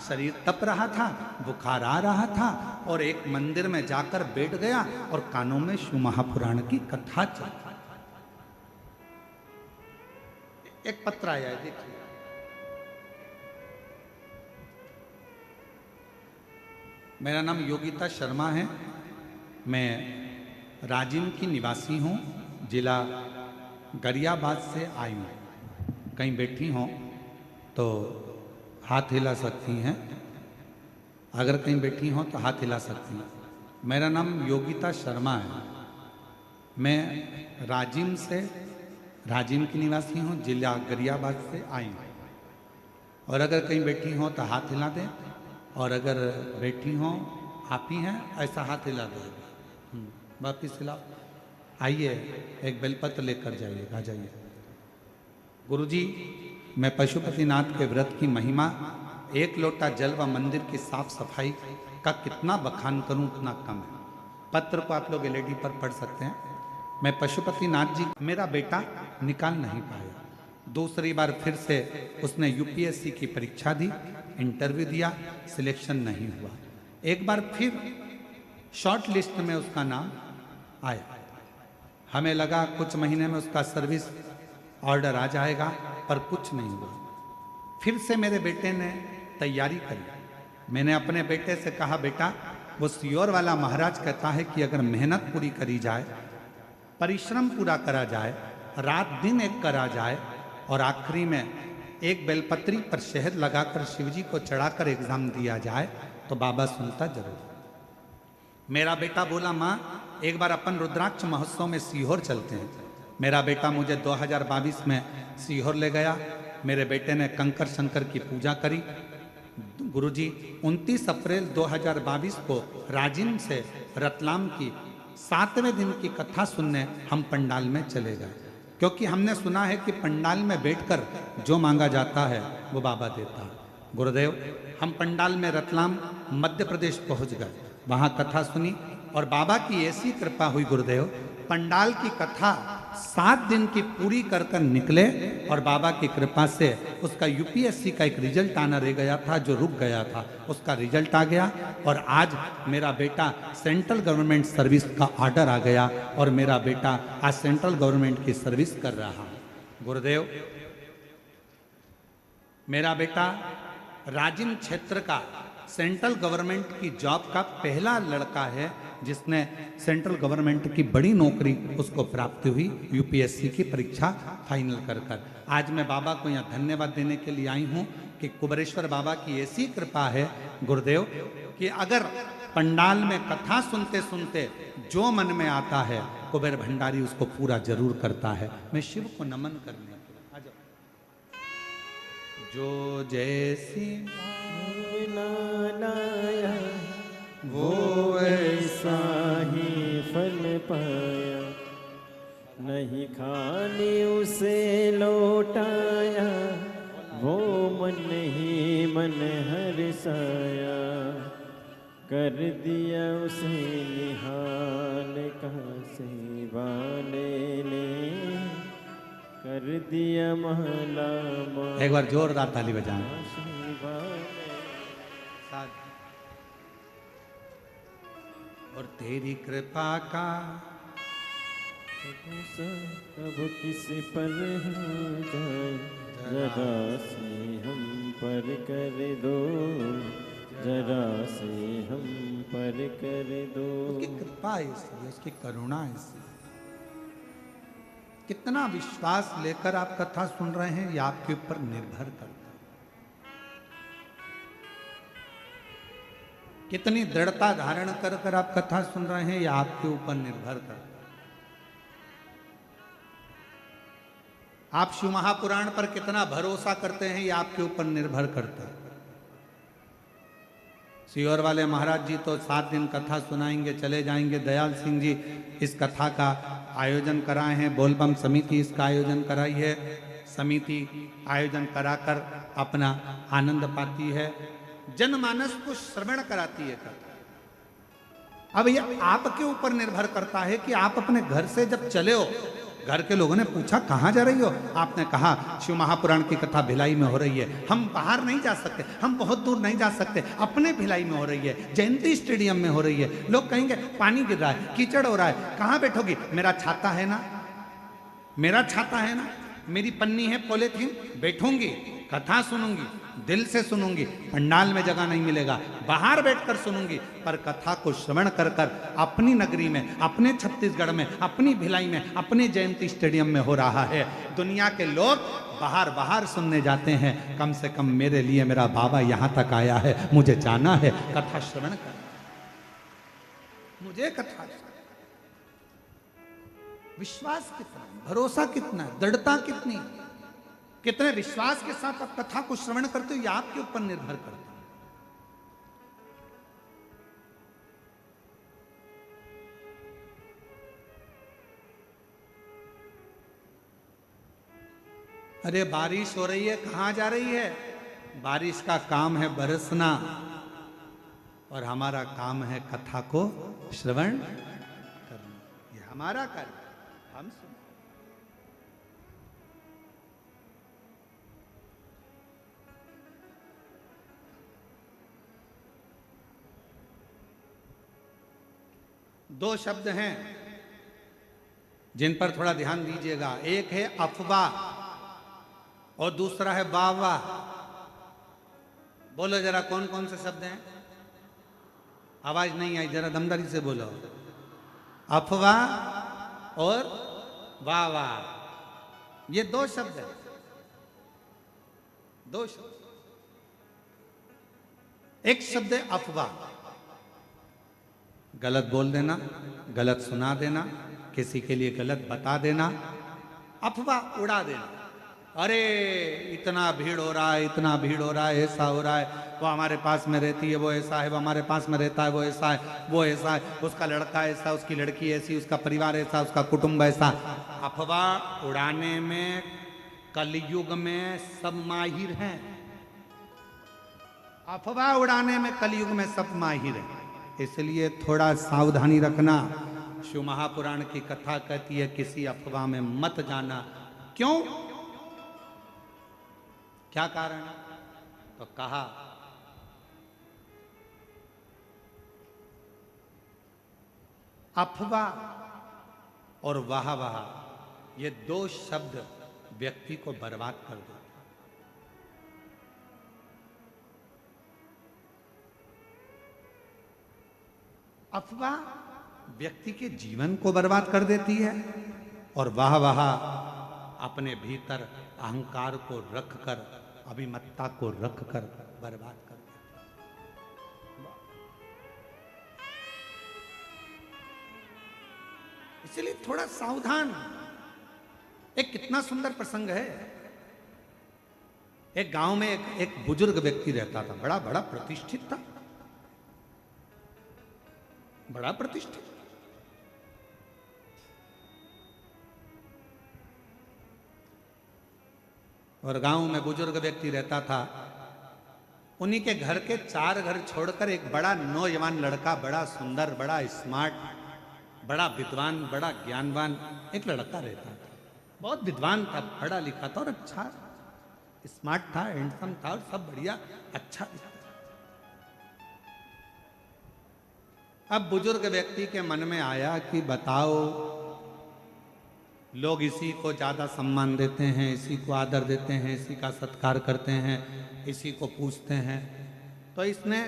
[SPEAKER 1] शरीर तप रहा था, बुखार आ रहा था, और एक मंदिर में जाकर बैठ गया और कानों में शिव महापुराण की कथा चल। एक पत्र आया है, देखिए। मेरा नाम योगिता शर्मा है, मैं राजिम की निवासी हूँ, जिला गरियाबाद से आई हूँ। कहीं बैठी हों तो हाथ हिला सकती हैं, अगर कहीं बैठी हों तो हाथ हिला सकती हैं। मेरा नाम योगिता शर्मा है, मैं राजिम की निवासी हूँ, जिला गरियाबाद से आई हूँ। और अगर कहीं बैठी हों तो हाथ हिला दें, और अगर बैठी हों आप ही हैं ऐसा हाथ हिला दो, वापिस हिलाओ। आइए एक बेलपत्र लेकर जाइए, आ जाइए। गुरुजी, मैं पशुपतिनाथ के व्रत की महिमा, एक लोटा जल व मंदिर की साफ सफाई का कितना बखान करूं उतना कम है। पत्र को आप लोग एलईडी पर पढ़ सकते हैं। मैं पशुपतिनाथ जी, मेरा बेटा निकाल नहीं पाया। दूसरी बार फिर से उसने यूपीएससी की परीक्षा दी, इंटरव्यू दिया, सिलेक्शन नहीं हुआ। एक बार फिर शॉर्ट लिस्ट में उसका नाम आया। हमें लगा कुछ महीने में उसका सर्विस ऑर्डर आ जाएगा, पर कुछ नहीं हुआ। फिर से मेरे बेटे ने तैयारी करी। मैंने अपने बेटे से कहा, बेटा वो सियोर वाला महाराज कहता है कि अगर मेहनत पूरी करी जाए, परिश्रम पूरा करा जाए, रात दिन एक करा जाए, और आखिरी में एक बेलपत्री पर शहद लगाकर शिवजी को चढ़ाकर एग्जाम दिया जाए तो बाबा सुनता जरूर। मेरा बेटा बोला, माँ एक बार अपन रुद्राक्ष महोत्सव में सीहोर चलते हैं। मेरा बेटा मुझे 2022 में सीहोर ले गया। मेरे बेटे ने कंकर शंकर की पूजा करी। गुरुजी, 29 अप्रैल 2022 को राजिम से रतलाम की 7वें दिन की कथा सुनने हम पंडाल में चले गए, क्योंकि हमने सुना है कि पंडाल में बैठकर जो मांगा जाता है वो बाबा देता है। गुरुदेव, हम पंडाल में रतलाम मध्य प्रदेश पहुंच गए, वहाँ कथा सुनी और बाबा की ऐसी कृपा हुई गुरुदेव, पंडाल की कथा 7 दिन की पूरी कर कर निकले और बाबा की कृपा से उसका यूपीएससी का एक रिजल्ट आना रह गया था, जो रुक गया था, उसका रिजल्ट आ गया और आज मेरा बेटा सेंट्रल गवर्नमेंट सर्विस का ऑर्डर आ गया और मेरा बेटा आज सेंट्रल गवर्नमेंट की सर्विस कर रहा है। गुरुदेव, मेरा बेटा राजिम क्षेत्र का सेंट्रल गवर्नमेंट की जॉब का पहला लड़का है जिसने सेंट्रल गवर्नमेंट की बड़ी नौकरी उसको प्राप्त हुई यूपीएससी की परीक्षा फाइनल कर कर। आज मैं बाबा को यहाँ धन्यवाद देने के लिए आई हूँ कि कुबेरेश्वर बाबा की ऐसी कृपा है गुरुदेव कि अगर पंडाल में कथा सुनते सुनते जो मन में आता है कुबेर भंडारी उसको पूरा जरूर करता है। मैं शिव को नमन करने जो जैसी
[SPEAKER 2] भावना लाया वो ऐसा ही फल पाया, नहीं खाली उसे लौटाया वो मन ही मन हर्षाया, कर दिया उसे निहाल काशी वाले ने, कर दिया महला
[SPEAKER 1] एक बार जोरदार ताली बजाएं।
[SPEAKER 2] काशी वाले।
[SPEAKER 1] और तेरी कृपा का
[SPEAKER 2] भरोसा कब किस पर हो जाए, जरा से हम पर कर दो, जरा से हम पर कर दो।
[SPEAKER 1] उसकी कृपा ऐसी है, उसकी करुणा ऐसी है। कितना विश्वास लेकर आप कथा सुन रहे हैं, यह आपके ऊपर निर्भर करता है। कितनी दृढ़ता धारण कर कर आप कथा सुन रहे हैं, यह आपके ऊपर निर्भर करता है। आप शिव महापुराण पर कितना भरोसा करते हैं, यह आपके ऊपर निर्भर करता है। सीहोर वाले महाराज जी तो 7 दिन कथा सुनाएंगे, चले जाएंगे। दयाल सिंह जी इस कथा का आयोजन कराए हैं, बोलबम समिति इसका आयोजन कराई है। समिति आयोजन कराकर अपना आनंद पाती है, जनमानस को श्रवण कराती है कथा। अब यह आपके ऊपर निर्भर करता है कि आप अपने घर से जब चले हो, घर के लोगों ने पूछा कहाँ जा रही हो, आपने कहा शिव महापुराण की कथा भिलाई में हो रही है, हम बाहर नहीं जा सकते, हम बहुत दूर नहीं जा सकते, अपने भिलाई में हो रही है, जयंती स्टेडियम में हो रही है। लोग कहेंगे पानी गिर रहा है, कीचड़ हो रहा है, कहाँ बैठोगी? मेरा छाता है ना, मेरा छाता है ना, मेरी पन्नी है पॉलीथीन, बैठूंगी, कथा सुनूंगी, दिल से सुनूंगी। पंडाल में जगह नहीं मिलेगा, बाहर बैठकर सुनूंगी, पर कथा को श्रवण कर कर अपनी नगरी में, अपने छत्तीसगढ़ में, अपनी भिलाई में, अपने जयंती स्टेडियम में हो रहा है। दुनिया के लोग बाहर बाहर सुनने जाते हैं, कम से कम मेरे लिए मेरा बाबा यहाँ तक आया है, मुझे जाना है, कथा श्रवण कर, मुझे कथा। विश्वास कितना, भरोसा कितना, दृढ़ता कितनी, कितने विश्वास के साथ आप कथा को श्रवण करते हो, यह आपके ऊपर निर्भर करता है। अरे बारिश हो रही है, कहां जा रही है? बारिश का काम है बरसना, और हमारा काम है कथा को श्रवण करना। यह हमारा कार्य, हम सुन। दो शब्द हैं जिन पर थोड़ा ध्यान दीजिएगा। एक है अफवाह और दूसरा है वाह। बोलो जरा कौन कौन से शब्द हैं? आवाज नहीं आई, जरा दमदारी से बोलो। अफवाह और वाह, ये दो शब्द हैं, दो शब्द। एक शब्द है अफवाह, गलत बोल देना, गलत सुना देना, किसी के लिए गलत बता देना, अफवाह उड़ा देना। अरे इतना भीड़ हो रहा है, इतना भीड़ हो रहा है, ऐसा हो रहा है, वो हमारे पास में रहती है, वो ऐसा है, वो हमारे पास में रहता है, वो ऐसा है, वो ऐसा है, उसका लड़का ऐसा, उसकी लड़की ऐसी, उसका परिवार ऐसा, उसका कुटुंब ऐसा। अफवाह उड़ाने में कलयुग में सब माहिर हैं। अफवाह उड़ाने में कलयुग में सब माहिर हैं, इसलिए थोड़ा सावधानी रखना। शिव महापुराण की कथा कहती है किसी अफवाह में मत जाना। क्यों? क्या कारण? तो कहा अफवाह और वाह वाह, ये दो शब्द व्यक्ति को बर्बाद कर देते। अफवाह व्यक्ति के जीवन को बर्बाद कर देती है, और वाह वाह अपने भीतर अहंकार को रखकर, अभिमत्ता को रखकर बर्बाद कर देती है। इसलिए थोड़ा सावधान। एक कितना सुंदर प्रसंग है, एक गांव में एक बुजुर्ग व्यक्ति रहता था, बड़ा बड़ा प्रतिष्ठित था, बड़ा प्रतिष्ठित। और गांव में बुजुर्ग व्यक्ति रहता था। उन्हीं के घर के 4 घर छोड़कर एक बड़ा नौजवान लड़का, बड़ा सुंदर, बड़ा स्मार्ट, बड़ा विद्वान, बड़ा ज्ञानवान एक लड़का रहता था। बहुत विद्वान था, पढ़ा लिखा था और अच्छा स्मार्ट था, हैंडसम था और सब बढ़िया अच्छा था। अब बुजुर्ग व्यक्ति के मन में आया कि बताओ, लोग इसी को ज्यादा सम्मान देते हैं, इसी को आदर देते हैं, इसी का सत्कार करते हैं, इसी को पूछते हैं। तो इसने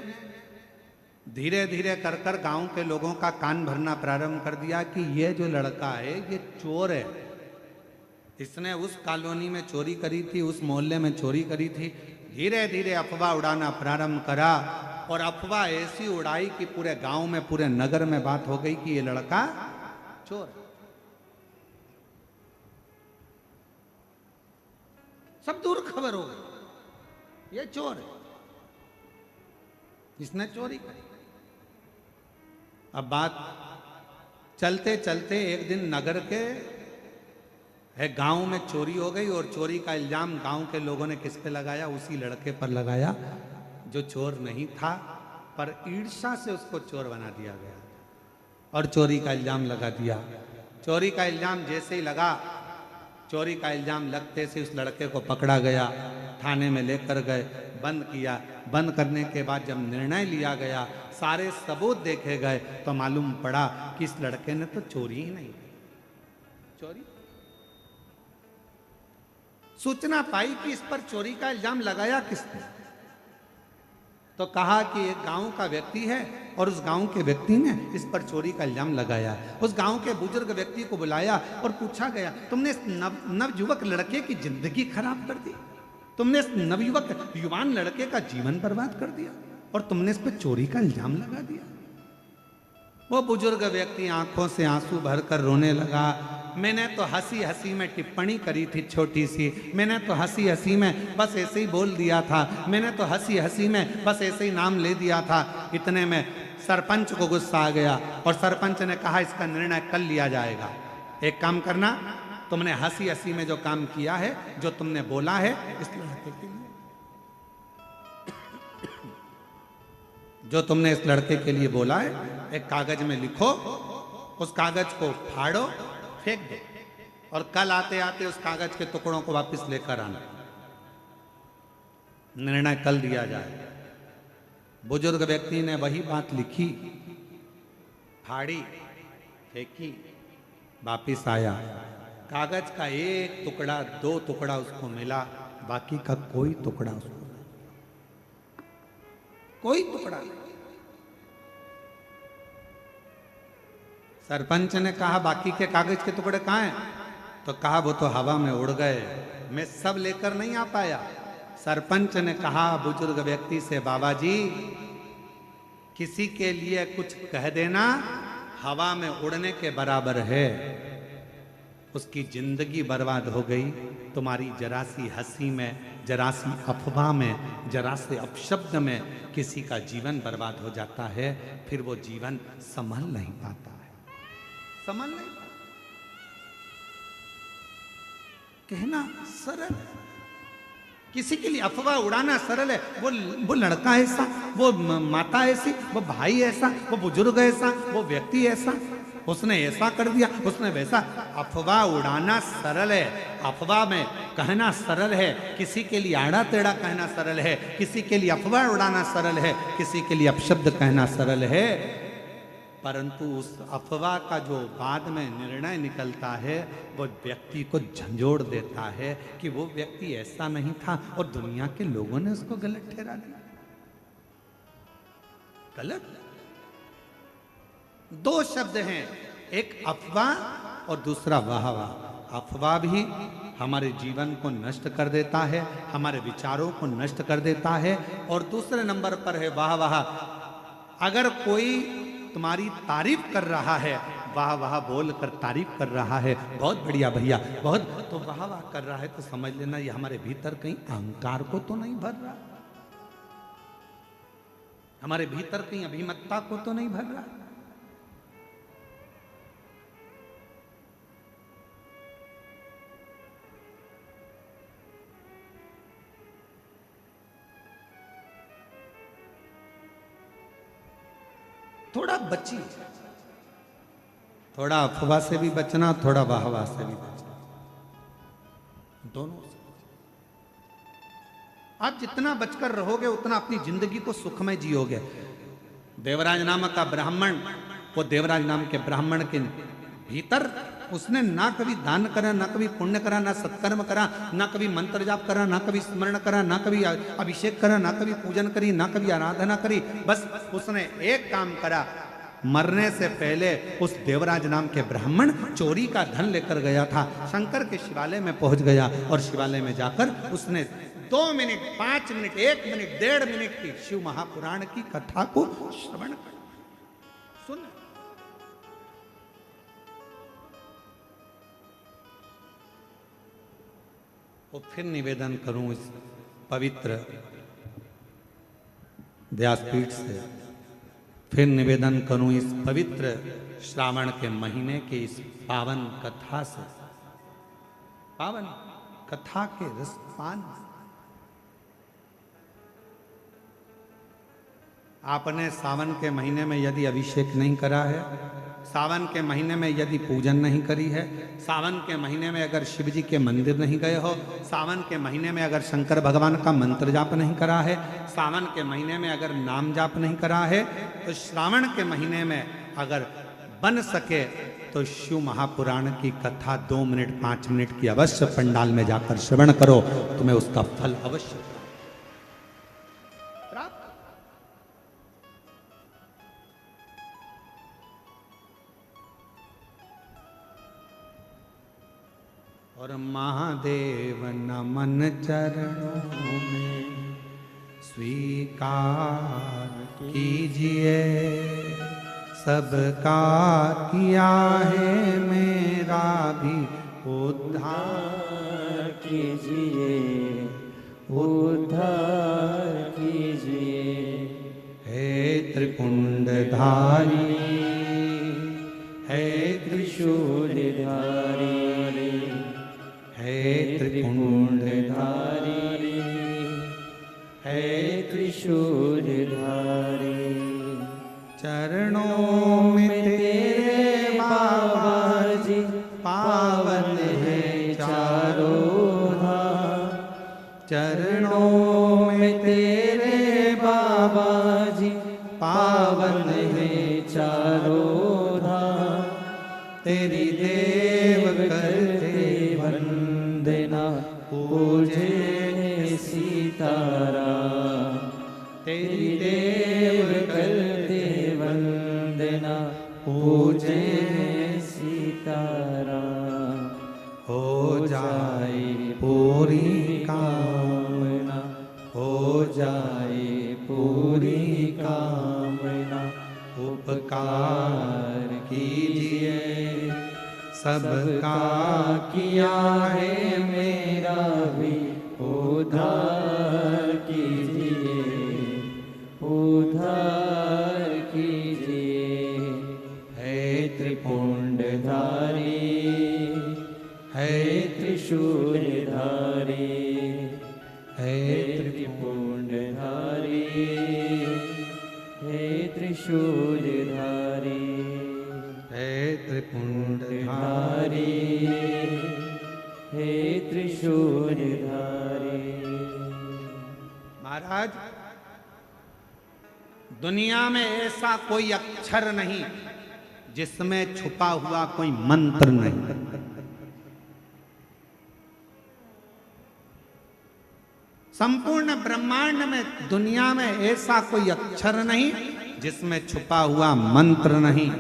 [SPEAKER 1] धीरे धीरे कर कर गांव के लोगों का कान भरना प्रारंभ कर दिया कि ये जो लड़का है ये चोर है। इसने उस कॉलोनी में चोरी करी थी, उस मोहल्ले में चोरी करी थी। धीरे धीरे अफवाह उड़ाना प्रारंभ करा और अफवाह ऐसी उड़ाई कि पूरे गांव में, पूरे नगर में बात हो गई कि ये लड़का चोर है। सब दूर खबर हो गई, ये चोर है, इसने चोरी करी। अब बात चलते चलते एक दिन नगर के गांव में चोरी हो गई और चोरी का इल्जाम गांव के लोगों ने किस पे लगाया? उसी लड़के पर लगाया जो चोर नहीं था, पर ईर्ष्या से उसको चोर बना दिया गया और चोरी का इल्जाम लगा दिया। चोरी का इल्जाम जैसे ही लगा, चोरी का इल्जाम लगते से उस लड़के को पकड़ा गया, थाने में लेकर गए, बंद किया। बंद करने के बाद जब निर्णय लिया गया, सारे सबूत देखे गए, तो मालूम पड़ा कि इस लड़के ने तो चोरी ही नहीं की। चोरी सूचना पाई कि इस पर चोरी का इल्जाम लगाया किसने, तो कहा कि एक गांव का व्यक्ति है और उस गांव के व्यक्ति ने इस पर चोरी का इल्जाम लगाया। उस गांव के बुजुर्ग व्यक्ति को बुलाया और पूछा गया, तुमने इस नवयुवक लड़के की जिंदगी खराब कर दी, तुमने इस नवयुवक युवान लड़के का जीवन बर्बाद कर दिया और तुमने इस पर चोरी का इल्जाम लगा दिया। वो बुजुर्ग व्यक्ति आंखों से आंसू भरकर रोने लगा। मैंने तो हंसी हंसी में टिप्पणी करी थी छोटी सी, मैंने तो हंसी हंसी में बस ऐसे ही बोल दिया था, मैंने तो हंसी हंसी में बस ऐसे ही नाम ले दिया था। इतने में सरपंच को गुस्सा आ गया और सरपंच ने कहा इसका निर्णय कल लिया जाएगा। एक काम करना, तुमने हंसी हंसी में जो काम किया है, जो तुमने बोला है, इस लड़के के लिए जो तुमने इस लड़के के लिए बोला है, एक कागज में लिखो, उस कागज को फाड़ो, फेंक दो और कल आते आते उस कागज के टुकड़ों को वापस लेकर आना। निर्णय कल दिया जाए। बुजुर्ग व्यक्ति ने वही बात लिखी, फाड़ी, फेंकी, वापिस आया। कागज का एक टुकड़ा, 2 टुकड़ा उसको मिला, बाकी का कोई टुकड़ा उसको नहीं, कोई टुकड़ा नहीं। सरपंच ने कहा बाकी के कागज के टुकड़े कहाँ हैं? तो कहा वो तो हवा में उड़ गए, मैं सब लेकर नहीं आ पाया। सरपंच ने कहा बुजुर्ग व्यक्ति से, बाबा जी किसी के लिए कुछ कह देना हवा में उड़ने के बराबर है। उसकी जिंदगी बर्बाद हो गई। तुम्हारी जरा सी हंसी में, जरा सी अफवाह में, जरा से अपशब्द में किसी का जीवन बर्बाद हो जाता है, फिर वो जीवन संभल नहीं पाता है, संभल नहीं पाता। कहना सरल है, किसी के लिए अफवाह उड़ाना सरल है। वो लड़का ऐसा, वो माता ऐसी, वो भाई ऐसा, वो बुजुर्ग ऐसा, वो व्यक्ति ऐसा, उसने ऐसा कर दिया, उसने वैसा। अफवाह उड़ाना सरल है, अफवाह में कहना सरल है, किसी के लिए आड़ा टेढ़ा कहना सरल है, किसी के लिए अफवाह उड़ाना सरल है, किसी के लिए अपशब्द कहना सरल है। परंतु उस अफवाह का जो बाद में निर्णय निकलता है, वो व्यक्ति को झंझोड़ देता है कि वो व्यक्ति ऐसा नहीं था और दुनिया के लोगों ने उसको गलत ठहरा दिया। गलत। 2 शब्द हैं, एक अफवाह और दूसरा वाहवाह। अफवाह भी हमारे जीवन को नष्ट कर देता है, हमारे विचारों को नष्ट कर देता है। और दूसरे नंबर पर है वाहवाह। अगर कोई तुम्हारी तारीफ कर रहा है, वाह वाह बोल कर तारीफ कर रहा है, बहुत बढ़िया भैया, बहुत, तो वाह वाह कर रहा है तो समझ लेना ये हमारे भीतर कहीं अहंकार को तो नहीं भर रहा, हमारे भीतर कहीं अभिमतता को तो नहीं भर रहा। थोड़ा बची, थोड़ा अफवाह से भी बचना, थोड़ा वाहवाह से भी बचना, दोनों से। आप जितना बचकर रहोगे उतना अपनी जिंदगी को सुखमय जियोगे। देवराज नामक का ब्राह्मण, वो देवराज नाम के ब्राह्मण के भीतर उसने ना कभी दान करा, ना कभी पुण्य करा, ना सत्कर्म करा, ना कभी मंत्र जाप करा, ना कभी स्मरण करा, ना कभी अभिषेक करा, ना कभी पूजन करी, ना कभी आराधना करी। बस उसने एक काम करा, मरने से पहले उस देवराज नाम के ब्राह्मण चोरी का धन लेकर गया था, शंकर के शिवालय में पहुंच गया और शिवालय में जाकर उसने 2 मिनट, 5 मिनट, 1 मिनट, 1.5 मिनट की शिव महापुराण की कथा को श्रवण कर सुन। और फिर निवेदन करूं इस पवित्र व्यासपीठ से, फिर निवेदन करूं इस पवित्र श्रावण के महीने के इस पावन कथा से, पावन कथा के रसपान। आपने सावन के महीने में यदि अभिषेक नहीं करा है, सावन के महीने में यदि पूजन नहीं करी है, सावन के महीने में अगर शिव जी के मंदिर नहीं गए हो, सावन के महीने में अगर शंकर भगवान का मंत्र जाप नहीं करा है, सावन के महीने में अगर नाम जाप नहीं करा है, तो श्रावण के महीने में अगर बन सके तो शिव महापुराण की कथा 2 मिनट 5 मिनट की अवश्य पंडाल में जाकर श्रवण करो, तुम्हें उसका फल अवश्य प्राप्त। और महादेव नमन चरणों में स्वीकार कीजिए, सबका किया है मेरा भी उद्धार
[SPEAKER 2] कीजिए, उद्धार कीजिए।
[SPEAKER 1] हे त्रिपुंडधारी, हे
[SPEAKER 2] त्रिशूलधारी,
[SPEAKER 1] हे त्रिपुंडधारी,
[SPEAKER 2] हे त्रिशूलधारी।
[SPEAKER 1] चरणों में तेरे बाबा जी पावन है चारों धाम, चरणों में तेरे बाबा जी पावन है चारों धाम। तेरी देव करते वंदना पूजे सीताराम, तेरी देव करते वंदना पूजे सीताराम। हो जाए पूरी कामना, हो जाए पूरी कामना। उपकार कीजिए, सबका किया है मेरा भी उद्धार कीजिए,
[SPEAKER 2] उद्धार कीजिए।
[SPEAKER 1] हे त्रिपुंडधारी,
[SPEAKER 2] हे त्रिशूलधारी,
[SPEAKER 1] हे
[SPEAKER 2] त्रिपुंडधारी, हे त्रिशूलधारी,
[SPEAKER 1] हे त्रिपुंडधारी,
[SPEAKER 2] हे त्रिशूलधारी।
[SPEAKER 1] महाराज, दुनिया में ऐसा कोई अक्षर नहीं जिसमें छुपा हुआ कोई मंत्र नहीं। संपूर्ण ब्रह्मांड में, दुनिया में ऐसा कोई अक्षर नहीं जिसमें छुपा हुआ मंत्र नहीं,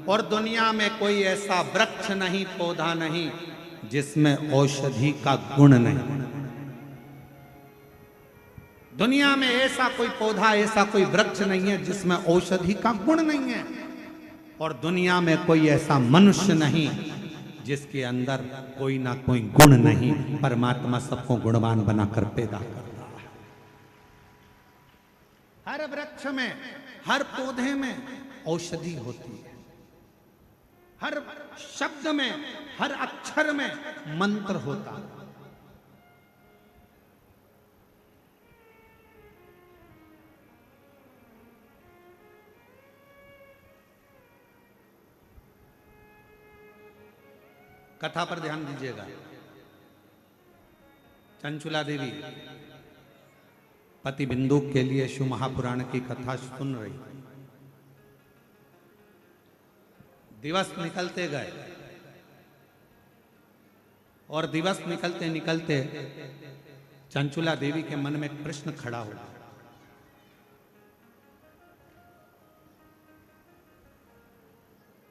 [SPEAKER 1] और दुनिया में कोई ऐसा वृक्ष नहीं, पौधा नहीं जिसमें औषधि का गुण नहीं। दुनिया में ऐसा कोई पौधा, ऐसा कोई वृक्ष नहीं है जिसमें औषधि का गुण नहीं है। और दुनिया में कोई ऐसा मनुष्य नहीं जिसके अंदर कोई ना कोई गुण नहीं। परमात्मा सबको गुणवान बनाकर पैदा करता है। हर वृक्ष में, हर पौधे में औषधि होती है। हर शब्द में, हर अक्षर में मंत्र होता है। कथा पर ध्यान दीजिएगा। चंचुला देवी पति बिंदुक के लिए शिव महापुराण की कथा सुन रही। दिवस निकलते गए और दिवस निकलते निकलते चंचुला देवी के मन में एक प्रश्न खड़ा हुआ।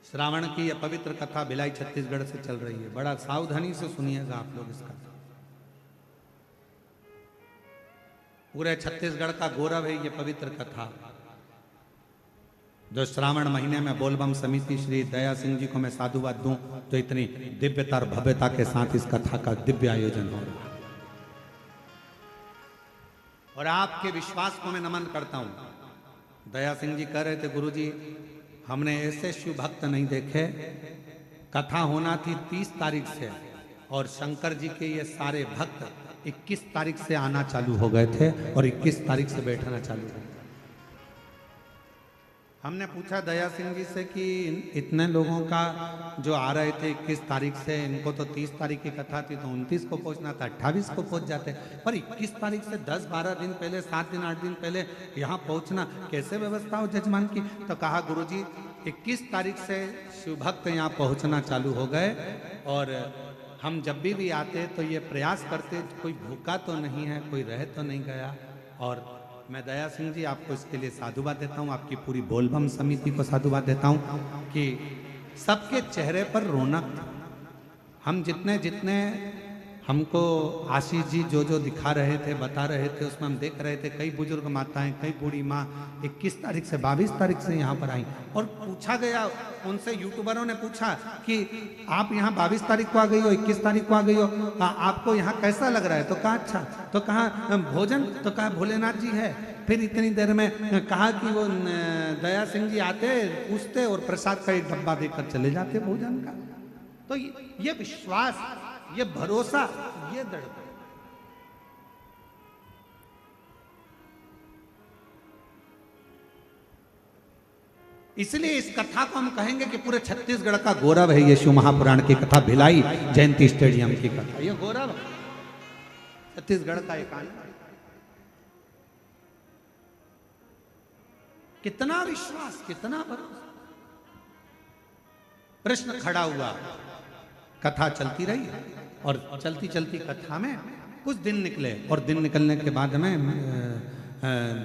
[SPEAKER 1] श्रावण की यह पवित्र कथा भिलाई छत्तीसगढ़ से चल रही है। बड़ा सावधानी से सुनिएगा आप लोग इसका। पूरे छत्तीसगढ़ का गौरव है ये पवित्र कथा, जो श्रावण महीने में बोलबम समिति श्री दया सिंह जी को मैं साधुवाद दूं तो इतनी दिव्यता और भव्यता के साथ इस कथा का दिव्य आयोजन हो रहा है। और आपके विश्वास को मैं नमन करता हूं। दया सिंह जी कह रहे थे, गुरुजी हमने ऐसे शिव भक्त नहीं देखे। कथा होना थी 30 तारीख से और शंकर जी के ये सारे भक्त 21 तारीख से आना चालू हो गए थे और 21 तारीख से बैठना चालू हो गया। हमने पूछा दया सिंह जी से कि इतने लोगों का जो आ रहे थे 21 तारीख से, इनको तो 30 तारीख की कथा थी तो 29 को पहुंचना था, 28 को पहुंच जाते, पर 21 तारीख से 10-12 दिन पहले, 7 दिन 8 दिन पहले यहाँ पहुंचना कैसे व्यवस्था हो जजमान की? तो कहा गुरुजी 21 तारीख से शिव भक्त यहाँ पहुँचना चालू हो गए और हम जब भी आते तो ये प्रयास करते कोई भूखा तो नहीं है, कोई रह तो नहीं गया। और मैं दया सिंह जी आपको इसके लिए साधुवाद देता हूँ, आपकी पूरी बोलबम समिति को साधुवाद देता हूँ कि सबके चेहरे पर रौनक। हम जितने जितने हमको आशीष जी जो जो दिखा रहे थे, बता रहे थे, उसमें हम देख रहे थे कई बुजुर्ग माताएं, कई बूढ़ी माँ 21 तारीख से 22 तारीख से यहाँ पर आई। और पूछा गया उनसे, यूट्यूबरों ने पूछा कि आप यहाँ 22 तारीख को आ गई हो, 21 तारीख को आ गई हो, आपको यहाँ कैसा लग रहा है? तो कहा अच्छा। तो कहा भोजन? तो कहा भोलेनाथ जी है। फिर इतनी देर में कहा कि वो दया सिंह जी आते, पूछते और प्रसाद का एक डब्बा देकर चले जाते भोजन का। तो ये विश्वास, ये भरोसा, ये दृढ़। इसलिए इस कथा को हम कहेंगे कि पूरे छत्तीसगढ़ का गौरव है ये शिव महापुराण की कथा, भिलाई जयंती स्टेडियम की कथा। ये गौरव है छत्तीसगढ़ का एक आनंद। कितना विश्वास, कितना भरोसा। प्रश्न खड़ा हुआ, कथा चलती रही और चलती चलती कथा में कुछ दिन निकले और दिन निकलने के बाद में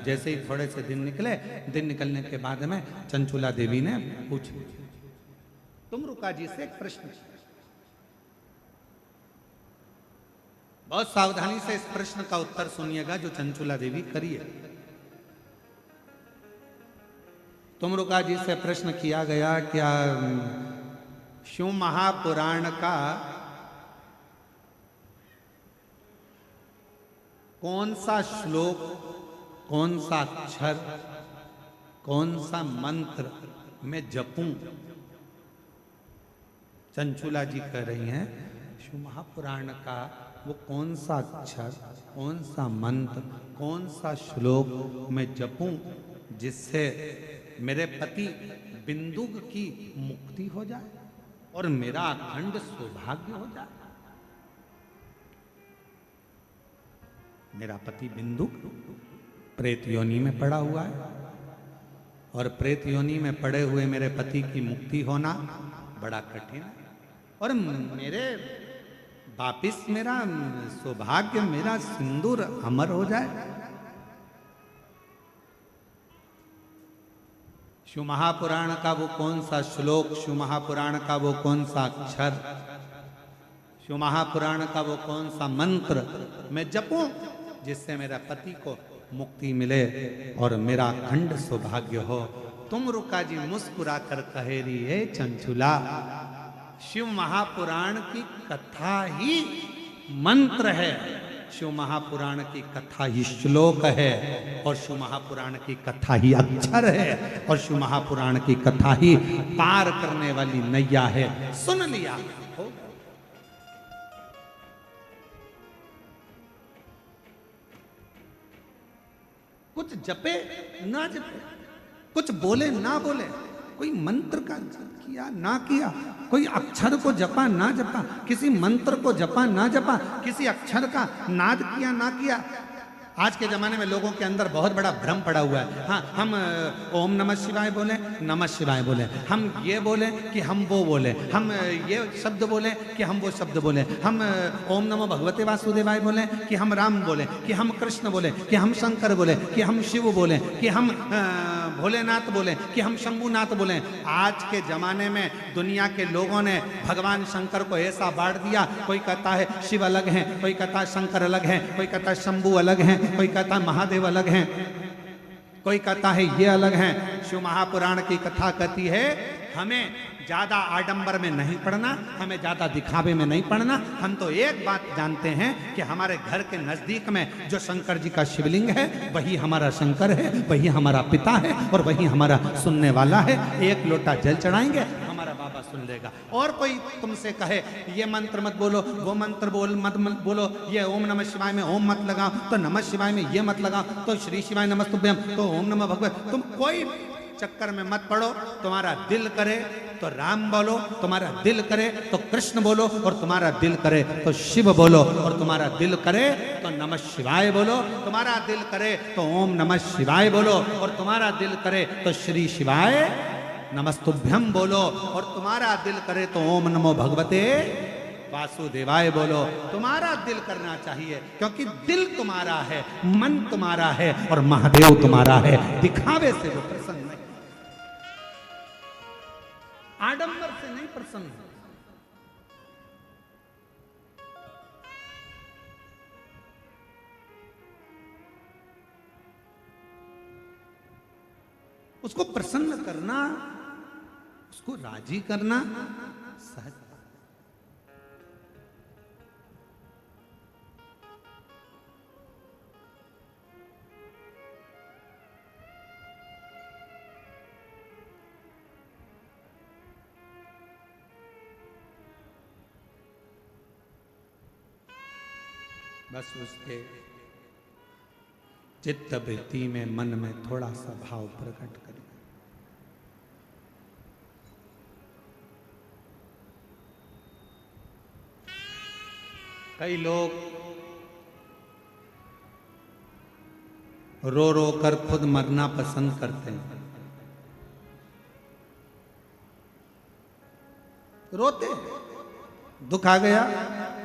[SPEAKER 1] जैसे ही थोड़े से दिन निकले, दिन निकलने के बाद में चंचुला देवी ने पूछा, तुमरुका जी से एक प्रश्न। बहुत सावधानी से इस प्रश्न का उत्तर सुनिएगा जो चंचुला देवी करिए। तुमरुका जी से प्रश्न किया गया, क्या शिव महापुराण का कौन सा श्लोक, कौन सा अक्षर, कौन सा मंत्र मैं जपूं? चंचुला जी कह रही हैं शिव महापुराण का वो कौन सा अक्षर, कौन सा मंत्र, कौन सा श्लोक मैं जपूं जिससे मेरे पति बिंदुक की मुक्ति हो जाए और मेरा अखंड सौभाग्य हो जाए। मेरा पति बिंदुक प्रेत योनि में पड़ा हुआ है और प्रेत योनि में पड़े हुए मेरे पति की मुक्ति होना बड़ा कठिन है और मेरे वापिस मेरा सौभाग्य, मेरा सिंदूर अमर हो जाए। शिव महापुराण का वो कौन सा श्लोक, शिव महापुराण का वो कौन सा अक्षर, शिव महापुराण का वो कौन सा मंत्र मैं जपूं जिससे मेरा पति को मुक्ति मिले और मेरा अखंड सौभाग्य हो। तुम रुका जी मुस्कुरा कर कहे रही है चंचुला। शिव महापुराण की कथा ही मंत्र है, शिव महापुराण की कथा ही श्लोक है, और शिव महापुराण की कथा ही अक्षर है, और शिव महापुराण की कथा ही पार करने वाली नैया है। सुन लिया हो। कुछ जपे ना जपे, कुछ बोले ना बोले, कोई मंत्र का किया ना किया, कोई अक्षर को जपा ना जपा, किसी मंत्र को जपा ना जपा, किसी अक्षर का नाद किया ना किया। आज के ज़माने में लोगों के अंदर बहुत बड़ा भ्रम पड़ा हुआ है। हाँ, हम ओम नमः शिवाय बोले, नमः शिवाय बोले, हम ये बोले कि हम वो बोले, हम ये शब्द बोले कि हम वो शब्द बोले, हम ओम नमो भगवते वासुदेवाय बोले कि हम राम बोले, कि हम कृष्ण बोले, कि हम शंकर बोले, कि हम शिव बोले, कि हम भोलेनाथ बोले, कि हम शंभुनाथ बोले। आज के ज़माने में दुनिया के लोगों ने भगवान शंकर को ऐसा बांट दिया, कोई कहता है शिव अलग हैं, कोई कहता है शंकर अलग हैं, कोई कहता है शंभु अलग हैं, कोई कहता है महादेव अलग हैं, कोई कहता है ये अलग हैं। शिव महापुराण की कथा कहती है हमें ज्यादा आडंबर में नहीं पढ़ना, हमें ज्यादा दिखावे में नहीं पढ़ना। हम तो एक बात जानते हैं कि हमारे घर के नजदीक में जो शंकर जी का शिवलिंग है वही हमारा शंकर है, वही हमारा पिता है, और वही हमारा सुनने वाला है। एक लोटा जल चढ़ाएंगे, हमारा बाबा सुन लेगा। और कोई तुमसे कहे ये मंत्र मत बोलो, वो मंत्र मत बोलो, ये ओम नमः शिवाय में ओम मत लगाओ, तो नमः शिवाय में ये मत लगाओ, तो श्री शिवाय नमस्तुभ्यम, तो ओम नमः भगवत, तुम कोई चक्कर में मत पड़ो। तुम्हारा दिल करे तो राम बोलो, तुम्हारा दिल करे तो कृष्ण बोलो, और तुम्हारा दिल करे तो शिव बोलो, और तुम्हारा दिल करे तो नमः शिवाय बोलो, तुम्हारा दिल करे तो ओम नमः शिवाय बोलो, और तुम्हारा दिल करे तो श्री शिवाय नमस्तुभ्यम बोलो, और तुम्हारा दिल करे तो ओम नमो भगवते वासुदेवाय बोलो। तुम्हारा दिल करना चाहिए, क्योंकि दिल तुम्हारा है, मन तुम्हारा है, और महादेव तुम्हारा है। दिखावे से वो प्रसन्न नहीं, आडंबर से नहीं प्रसन्न। उसको प्रसन्न करना, उसको राजी करना सहज। बस उसके चित्त वृत्ति में, मन में थोड़ा सा भाव प्रकट करें। कई लोग रो रो कर खुद मरना पसंद करते हैं। रोते, दुख आ गया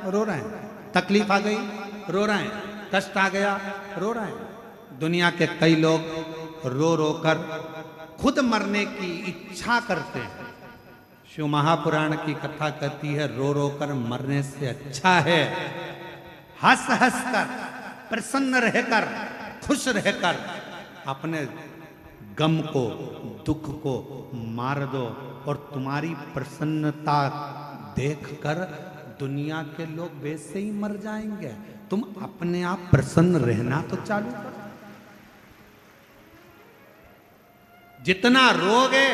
[SPEAKER 1] रो रहे हैं, तकलीफ आ गई रो रहे हैं, कष्ट आ गया रो रहे हैं। दुनिया के कई लोग रो रो कर खुद मरने की इच्छा करते हैं। शिव महापुराण की कथा कहती है रो रो कर मरने से अच्छा है हंस हंस कर, प्रसन्न रहकर, खुश रहकर अपने गम को, दुख को मार दो, और तुम्हारी प्रसन्नता देखकर दुनिया के लोग वैसे ही मर जाएंगे। तुम अपने आप प्रसन्न रहना तो चालू करो। जितना रोगे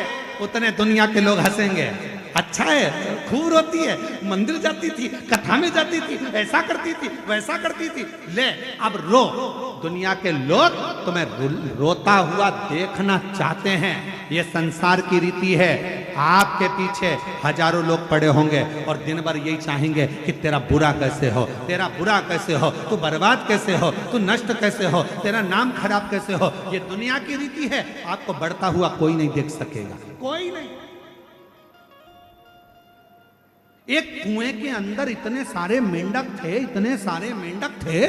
[SPEAKER 1] उतने दुनिया के लोग हंसेंगे। अच्छा है, खूब रोती है, मंदिर जाती थी, कथा में जाती थी, ऐसा करती थी, वैसा करती थी, ले अब रो। दुनिया के लोग तुम्हें रोता हुआ देखना चाहते हैं। ये संसार की रीति है। आपके पीछे हजारों लोग पड़े होंगे और दिन भर यही चाहेंगे कि तेरा बुरा कैसे हो, तेरा बुरा कैसे हो, तू बर्बाद कैसे हो, तू नष्ट कैसे हो, तेरा नाम खराब कैसे हो। ये दुनिया की रीति है। आपको बढ़ता हुआ कोई नहीं देख सकेगा, कोई नहीं। एक कुएं के अंदर इतने सारे मेंढक थे, इतने सारे मेंढक थे।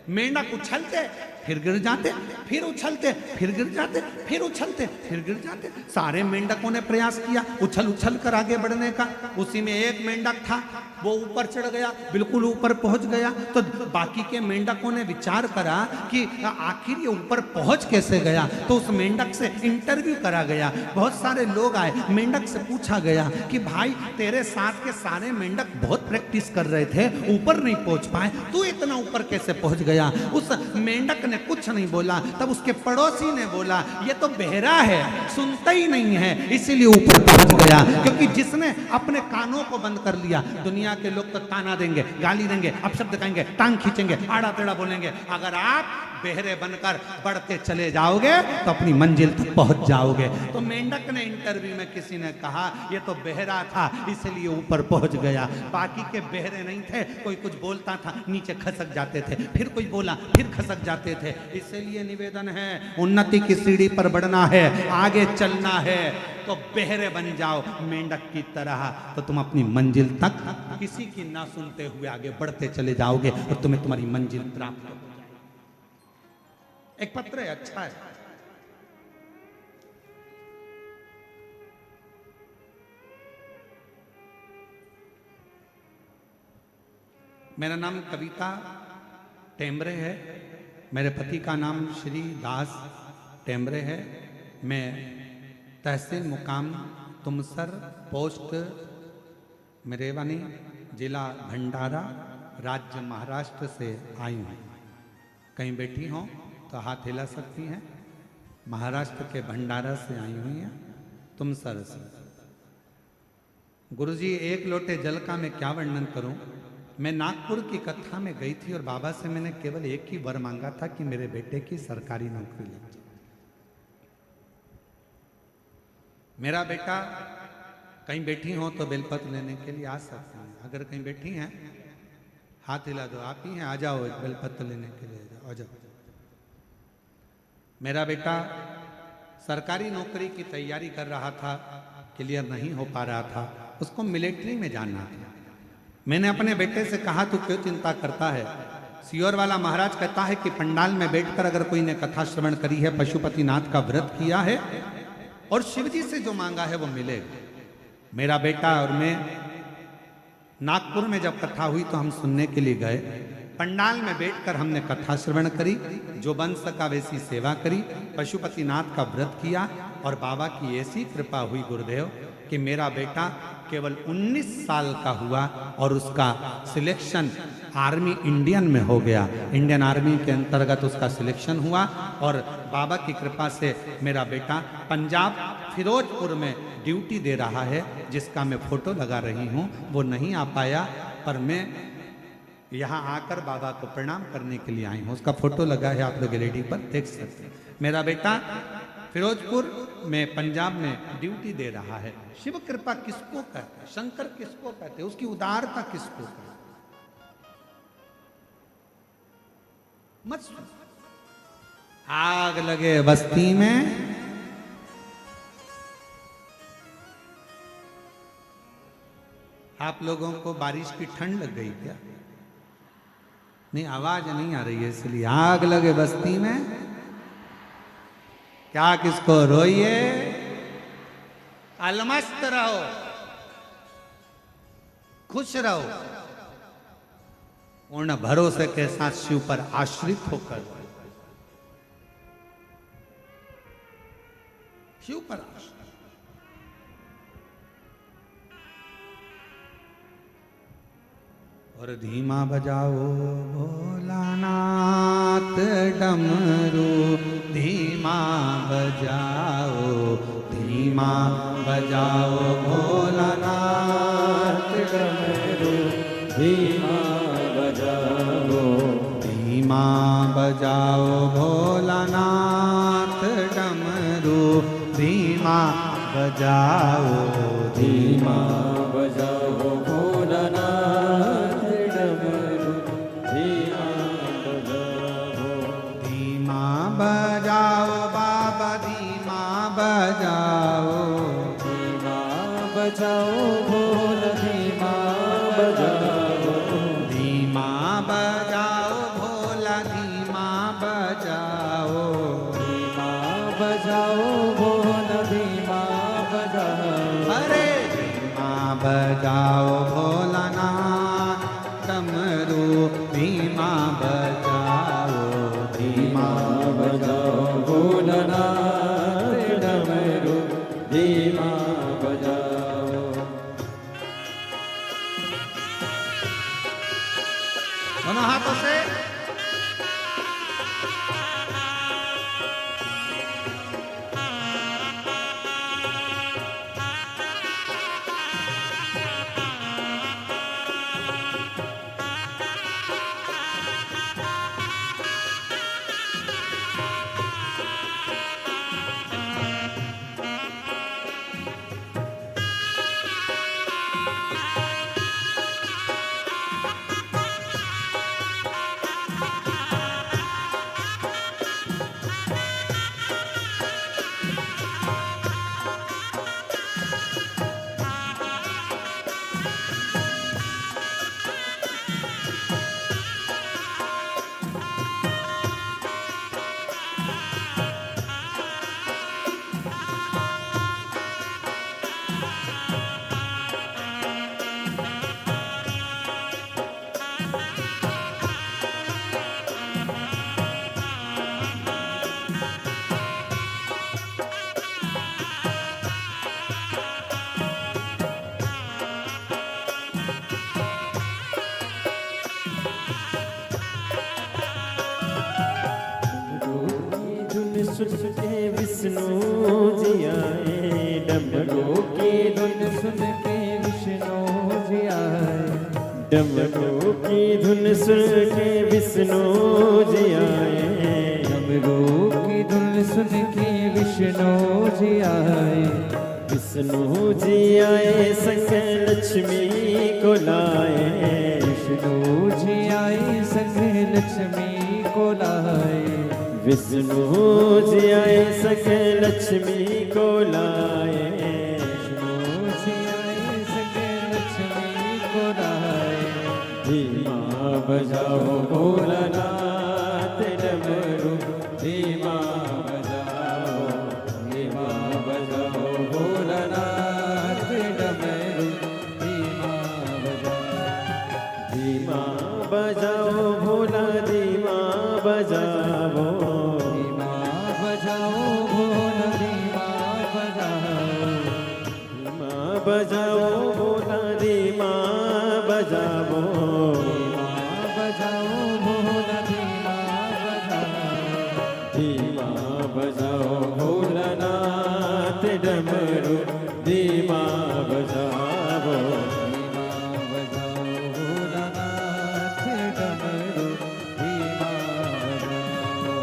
[SPEAKER 1] मेंढक उछलते फिर गिर जाते, फिर उछलते, फिर गिर जाते, फिर उछलते, फिर गिर जाते। सारे मेंढकों ने प्रयास किया उछल उछल कर आगे बढ़ने का। उसी में एक मेंढक था, वो ऊपर चढ़ गया, बिल्कुल ऊपर पहुंच गया। तो बाकी के मेंढकों ने विचार करा कि आखिर ये ऊपर पहुंच कैसे गया। तो उस मेंढक से इंटरव्यू करा गया। बहुत सारे लोग आए, मेंढक से पूछा गया कि भाई तेरे साथ के सारे मेंढक बहुत प्रैक्टिस कर रहे थे, ऊपर नहीं पहुंच पाए, तू इतना ऊपर कैसे पहुंच गया। उस मेंढक ने कुछ नहीं बोला। तब उसके पड़ोसी ने बोला ये तो बहरा है, सुनता ही नहीं है, इसीलिए ऊपर पहुंच गया। क्योंकि जिसने अपने कानों को बंद कर लिया, दुनिया के लोग तो ताना देंगे, गाली देंगे, अपशब्द कहेंगे, टांग खींचेंगे, आड़ा टेढ़ा बोलेंगे। अगर आप बहरे बनकर बढ़ते चले जाओगे तो अपनी मंजिल तक पहुंच जाओगे। तो मेंढक ने इंटरव्यू में किसी ने कहा ये तो बहरा था इसलिए ऊपर पहुंच गया। बाकी के बहरे नहीं थे, कोई कुछ बोलता था नीचे खसक जाते थे, फिर कोई बोला फिर खसक जाते थे। इसलिए निवेदन है, उन्नति की सीढ़ी पर बढ़ना है, आगे चलना है तो बहरे बन जाओ मेंढक की तरह, तो तुम अपनी मंजिल तक किसी की ना सुनते हुए आगे बढ़ते चले जाओगे और तुम्हें तुम्हारी मंजिल प्राप्त हो। एक पत्र है, अच्छा है। मेरा नाम कविता टेम्बरे है। मेरे पति का नाम श्री दास टेम्बरे है। मैं तहसील मुकाम तुमसर, पोस्ट मेरेवानी, जिला भंडारा, राज्य महाराष्ट्र से आई हूँ। कहीं बैठी हों तो हाथ हिला सकती हैं। महाराष्ट्र के भंडारा से आई हुई हैं, तुमसर से। गुरुजी एक लोटे जल का मैं क्या वर्णन करूं। मैं नागपुर की कथा में गई थी और बाबा से मैंने केवल एक ही वर मांगा था कि मेरे बेटे की सरकारी नौकरी लग जाए। मेरा बेटा कहीं बैठी हो तो बेलपत्र लेने के लिए आ सकते हैं। अगर कहीं बैठी हैं हाथ हिला दो, आप ही हैं, आ जाओ, एक बेलपत्र लेने के लिए आ जाओ। मेरा बेटा सरकारी नौकरी की तैयारी कर रहा था, क्लियर नहीं हो पा रहा था, उसको मिलिट्री में जाना था। मैंने अपने बेटे से कहा तू क्यों चिंता करता है। सियोर वाला महाराज कहता है कि पंडाल में बैठकर अगर कोई ने कथा श्रवण करी है, पशुपतिनाथ का व्रत किया है और शिवजी से जो मांगा है वो मिलेगा। मेरा बेटा और मैं नागपुर में जब कथा हुई तो हम सुनने के लिए गए। पंडाल में बैठकर हमने कथा श्रवण करी, जो बन सका वैसी सेवा करी, पशुपतिनाथ का व्रत किया और बाबा की ऐसी कृपा हुई गुरुदेव कि मेरा बेटा केवल 19 साल का हुआ और उसका सिलेक्शन आर्मी इंडियन में हो गया। इंडियन आर्मी के अंतर्गत उसका सिलेक्शन हुआ और बाबा की कृपा से मेरा बेटा पंजाब फिरोजपुर में ड्यूटी दे रहा है, जिसका मैं फोटो लगा रही हूँ। वो नहीं आ पाया पर मैं यहाँ आकर बाबा को प्रणाम करने के लिए आई हूँ। उसका फोटो लगा है, आप लोग एलईडी पर देख सकते हैं। मेरा बेटा फिरोजपुर में पंजाब में ड्यूटी दे रहा है। शिव कृपा किसको कहते हैं, शंकर किसको कहते हैं, उसकी उदारता किसको कहते हैं। मत सुन। आग लगे बस्ती में आप लोगों को बारिश की ठंड लग गई क्या? नहीं, आवाज नहीं आ रही है इसलिए। आग लगे बस्ती में क्या किसको रोइए, अलमस्त रहो, खुश रहो, पूर्ण भरोसे के साथ शिव पर आश्रित होकर, शिव पर आश्रित। और धीमा बजाओ भोलानाथ डमरू, धीमा बजाओ, धीमा बजाओ भोलानाथ डमरू,
[SPEAKER 2] धीमा बजाओ,
[SPEAKER 1] धीमा बजाओ भोलानाथ डमरू, धीमा बजाओ,
[SPEAKER 2] धीमा बजाओ भोलानाथ डमरू, धीमा बजाओ,
[SPEAKER 1] धीमा बजाओ बाबा, धीमा बजाओ,
[SPEAKER 2] धीमा बजाओ भोला, धीमा बजाओ,
[SPEAKER 1] धीमा बजाओ भोला, धीमा बजाओ, भोलानाथ डमरू धीमा बजाओ धीमा
[SPEAKER 2] बजाओ भोलानाथ डमरू धीमा बजाओ।
[SPEAKER 1] दोनों हाथों से
[SPEAKER 2] सुन के विष्णु जी आए, डमरू की धुन सुन के विष्णु जी आए, डमरू की धुन सुन के विष्णु जी आए, डमरू की धुन सुन के विष्णु जी आए। विष्णु जी आए संग लक्ष्मी को लाए, विष्णु जी आए संग लक्ष्मी को लाए, विष्णु जी आए संग लक्ष्मी को लाए, विष्णु जी आए संग लक्ष्मी को लाए। धीमा बजाओ भोलानाथ डमरू धीमा बजाओ, धीमा बजाओ भोलानाथ डमरू धीमा बजाओ, धीमा बजाओ भोला धीमा बजाओ, धीमा बजाओ भोला धीमा बजाओ, धीमा बजाओ भोला धीमा बजाओ, धीमा बजाओ भोला धीमा बजाओ, धीमा बजाओ भोलानाथ डमरू धीमा बजाओ, धीमा बजाओ भोलानाथ डमरू धीमा बजाओ।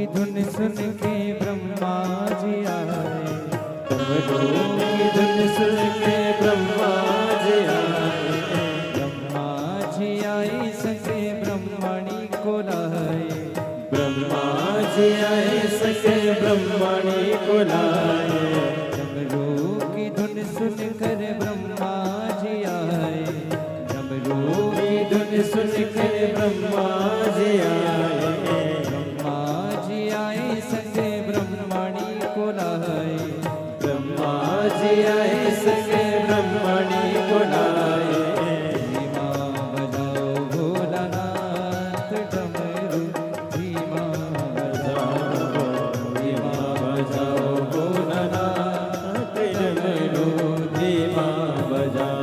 [SPEAKER 2] की धुन सुन के ब्रह्मा जी आए, डमरू की धुन सुन के ब्रह्मा जी आए, ब्रह्मा जी आए सके ब्रह्मणी को लाए, ब्रह्मा जी आए सके ब्रह्मणी को लाए, डमरू की धुन सुन कर ब्रह्मा जी आए, डमरू की धुन सुन कर ब्रह्मा जी आए, ब्रह्मा जी आए सके ब्रह्मणी को लाए, ब्रह्मा जी आए सके ब्रह्मणी को लाए, धीमा बजाओ भोलानाथ डमरू, धीमा बजाओ, धीमा बजाओ भोलानाथ डमरू, धीमा बजाओ।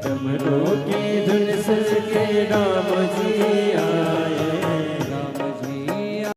[SPEAKER 2] डमरू की धुन सुन के राम जी